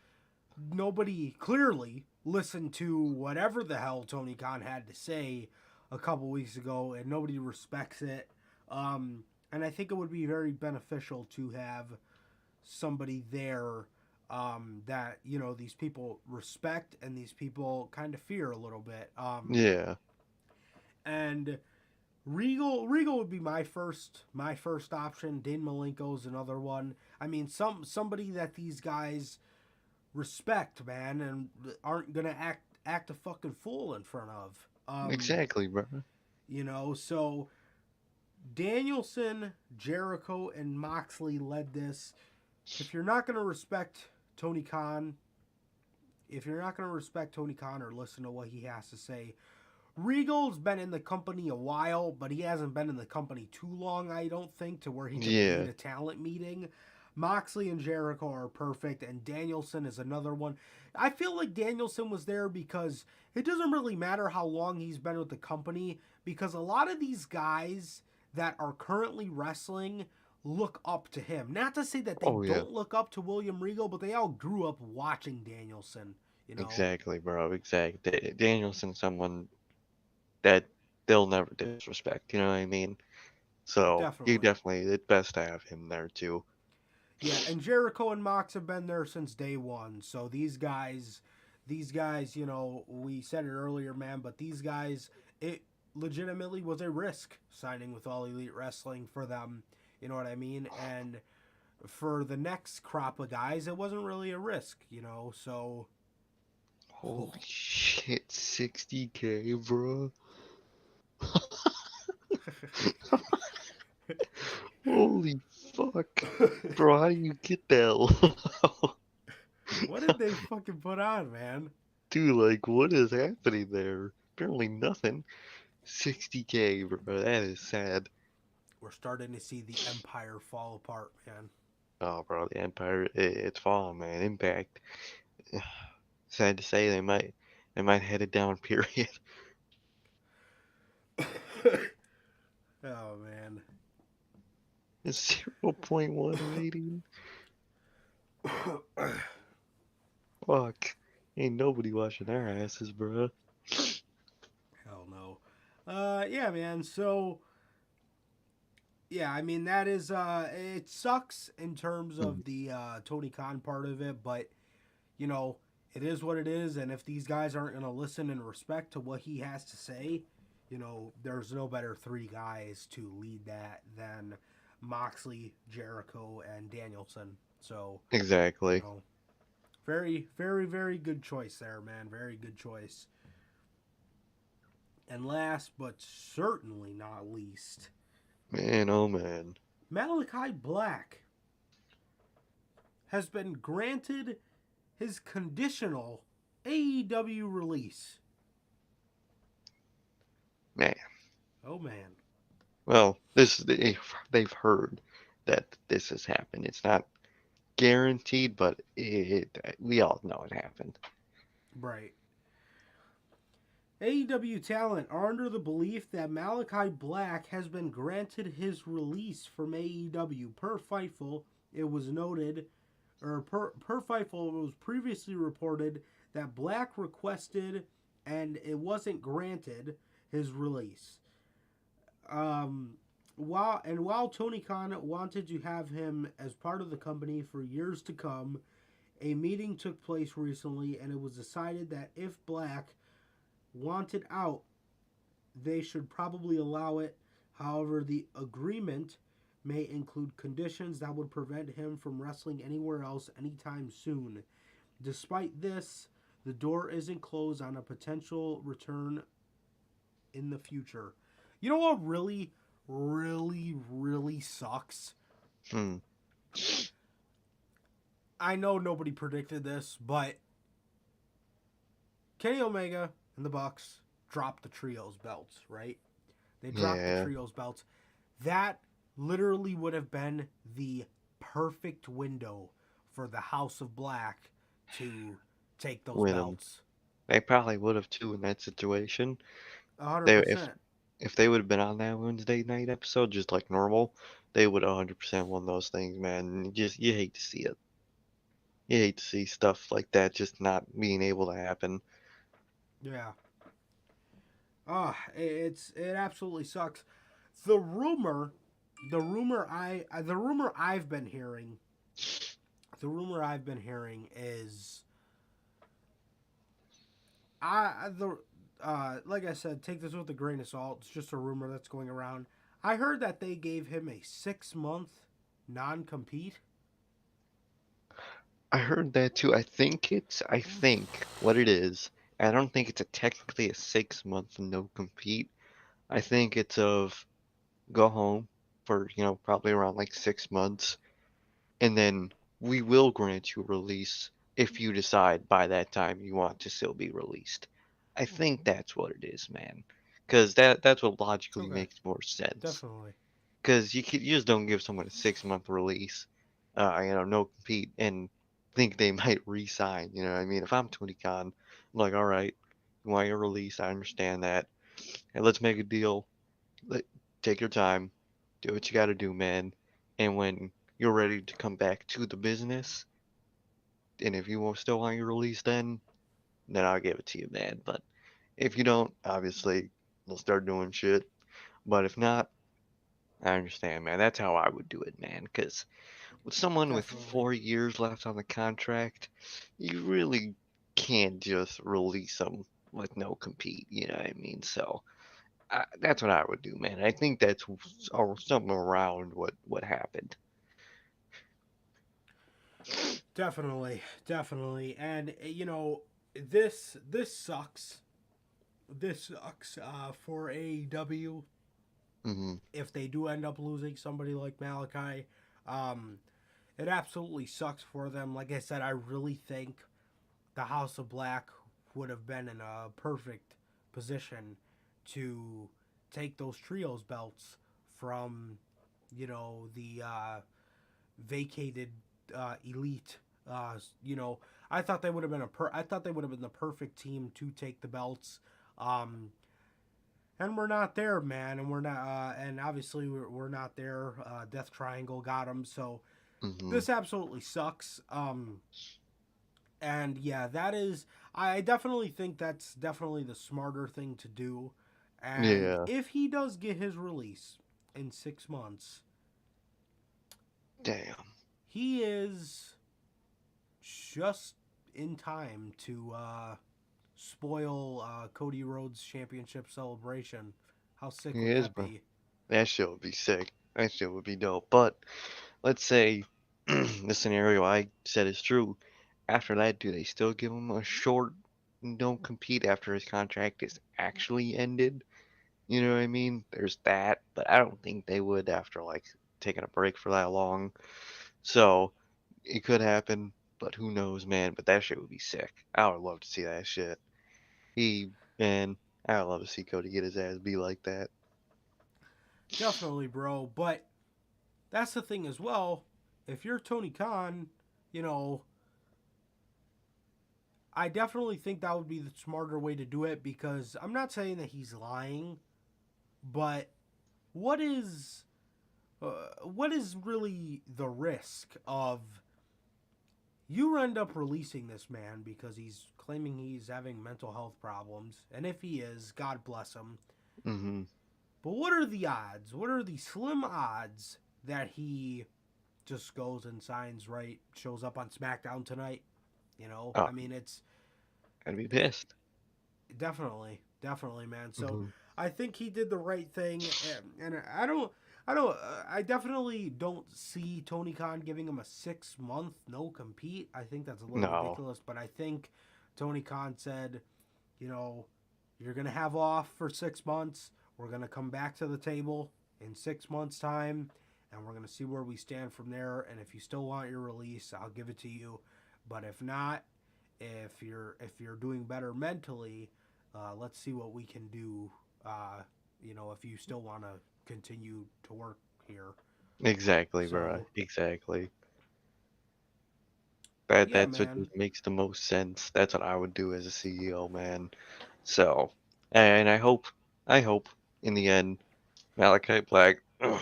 nobody clearly listened to whatever the hell Tony Khan had to say a couple weeks ago, and nobody respects it. And I think it would be very beneficial to have somebody there that these people respect and these people kind of fear a little bit. Yeah. And Regal would be my first option. Dean Malenko's another one. I mean, somebody that these guys respect, man, and aren't gonna act a fucking fool in front of. Exactly, bro. So Danielson, Jericho, and Moxley led this. If you're not going to respect Tony Khan, or listen to what he has to say, Regal's been in the company a while, but he hasn't been in the company too long, I don't think, to where he could Yeah. lead a talent meeting. Moxley and Jericho are perfect, and Danielson is another one. I feel like Danielson was there because it doesn't really matter how long he's been with the company, because a lot of these guys that are currently wrestling look up to him. Not to say that they Oh yeah. don't look up to William Regal, but they all grew up watching Danielson. Exactly, bro. Exactly. Danielson's someone that they'll never disrespect. You know what I mean? So you Definitely. definitely, it's best to have him there too. Yeah, and Jericho and Mox have been there since day one. So these guys, we said it earlier, man, but these guys, it legitimately was a risk signing with All Elite Wrestling for them. You know what I mean? And for the next crop of guys, it wasn't really a risk. So Holy shit, 60K, bro. Holy fuck. Bro, how do you get that low? what did they fucking put on, man? Dude, like, what is happening there? Apparently nothing. 60K, bro. That is sad. We're starting to see the empire fall apart, man. Oh, bro, the Empire, it's falling, man. Impact. Sad to say, they might head it down, period. Oh man. It's 0.1 rating. Fuck. Ain't nobody watching their asses, bro. Hell no. Yeah, man. So, yeah, I mean that is it sucks in terms Mm, of the Tony Khan part of it, but you know it is what it is, and if these guys aren't gonna listen and respect to what he has to say, there's no better three guys to lead that than Moxley, Jericho, and Danielson. So, you exactly. know, very, very, very good choice there, man. Very good choice. And last but certainly not least, Man, oh man. Malakai Black has been granted his conditional AEW release. Man. Oh man. Well, they've heard that this has happened. It's not guaranteed, but we all know it happened. Right. AEW talent are under the belief that Malakai Black has been granted his release from AEW. Per Fightful, it was noted, or per Fightful, it was previously reported that Black requested and it wasn't granted his release. While Tony Khan wanted to have him as part of the company for years to come, a meeting took place recently, and it was decided that if Black wanted out, they should probably allow it. However, the agreement may include conditions that would prevent him from wrestling anywhere else anytime soon. Despite this, the door isn't closed on a potential return in the future. You know what really, really, really sucks? Hmm. I know nobody predicted this, but Kenny Omega and the Bucks dropped the trios belts, right? They dropped the Yeah. trios belts. That literally would have been the perfect window for the House of Black to take those Win them. belts. They probably would have too in that situation. They if 100%. if they would have been on that Wednesday night episode just like normal, they would 100% won those things, man. You hate to see it. You hate to see stuff like that just not being able to happen. Yeah. It absolutely sucks. The rumor, the rumor I've been hearing, is the like I said, take this with a grain of salt. It's just a rumor that's going around. I heard that they gave him a 6-month non-compete. I heard that too. I think what it is, I don't think it's technically a 6 month no compete. I think it's of go home for, probably around like 6 months, and then we will grant you release if you decide by that time you want to still be released. I think that's what it is, man. Because that's what logically Okay, makes more sense. definitely. Because you just don't give someone a 6 month release, no compete, and think they might re-sign. You know what I mean? If I'm Tony Khan, I'm like, all right, you want your release? I understand that. And let's make a deal. Let, take your time, do what you got to do, man. And when you're ready to come back to the business, and if you still want your release, then I'll give it to you, man. But if you don't, obviously, we'll start doing shit. But if not, I understand, man. That's how I would do it, man. Because with someone with Definitely. 4 years left on the contract, you really can't just release them with no compete. You know what I mean? So that's what I would do, man. I think that's something around what happened. Definitely, definitely. And this sucks. This sucks for AEW Hmm. if they do end up losing somebody like Malakai. Um, it absolutely sucks for them. Like I said, I really think the House of Black would have been in a perfect position to take those trios belts from, the vacated elite. You know, I thought they would have been I thought they would have been the perfect team to take the belts. Um, and we're not there, man. And we're not, and obviously we're not there. Death Triangle got them, so Hmm. this absolutely sucks. And yeah, that is, I definitely think that's definitely the smarter thing to do. And Yeah. if he does get his release in 6 months, Damn. he is just in time to spoil Cody Rhodes' championship celebration. How sick He would is, that bro. be? That shit would be sick. That shit would be dope. But let's say the scenario I said is true. After that, do they still give him a short don't compete after his contract is actually ended? You know what I mean? There's that, but I don't think they would after like taking a break for that long. So it could happen, but who knows, man? But that shit would be sick. I would love to see that shit. He, man, I would love to see Cody get his ass beat like that. Definitely, bro. But that's the thing as well. If you're Tony Khan, you know, I definitely think that would be the smarter way to do it because I'm not saying that he's lying, but what is what is really the risk of you end up releasing this man because he's claiming he's having mental health problems, and if he is, God bless him. Hmm. But what are the odds? What are the slim odds that he just goes and signs right, shows up on SmackDown tonight? Oh, I mean, it's I'd be pissed. definitely, definitely, man. So Hmm. I think he did the right thing, and I definitely don't see Tony Khan giving him a 6 month no compete. I think that's a little No, ridiculous, but I think Tony Khan said, you know, you're gonna have off for 6 months. We're gonna come back to the table in 6 months' time, and we're gonna see where we stand from there. And if you still want your release, I'll give it to you. But if not, if you're doing better mentally, let's see what we can do. If you still want to continue to work here. exactly, bro. So Exactly. That yeah, that's what man, just makes the most sense. That's what I would do as a CEO, man. So, and I hope in the end, Malachi Black,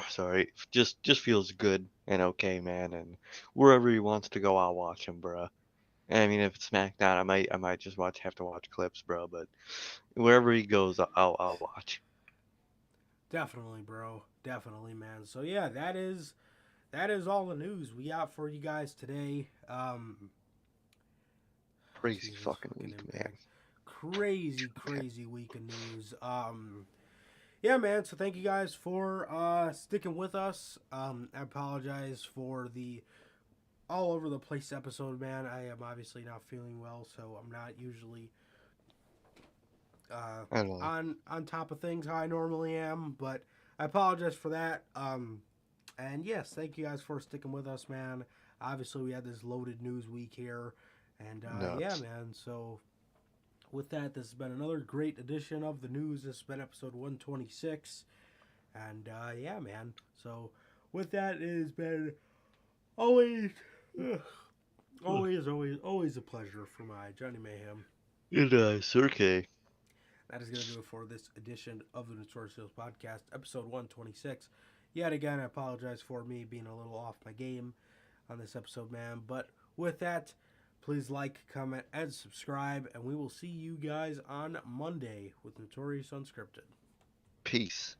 sorry, just feels good and okay, man. And wherever he wants to go, I'll watch him, bro. I mean, if it's SmackDown, I might just have to watch clips, bro. But wherever he goes, I'll watch. definitely, bro, definitely, man. So yeah, that is all the news we got for you guys today. Crazy Jesus fucking fucking week, man. impact, crazy, crazy week of news. Yeah, man. So thank you guys for sticking with us. I apologize for the all over the place episode, man. I am obviously not feeling well, so I'm not usually I know. on top of things how I normally am, but I apologize for that. And yes, thank you guys for sticking with us, man. Obviously, we had this loaded news week here, and yeah, Nuts. man. So with that, this has been another great edition of the news. This has been episode 126, and yeah, man. So with that, it has been always, always a pleasure for my Johnny Mayhem. Good Sir K. That is going to do it for this edition of the Notorious Podcast, episode 126. Yet again, I apologize for me being a little off my game on this episode, man. But with that, please like, comment, and subscribe, and we will see you guys on Monday with Notorious Unscripted. Peace.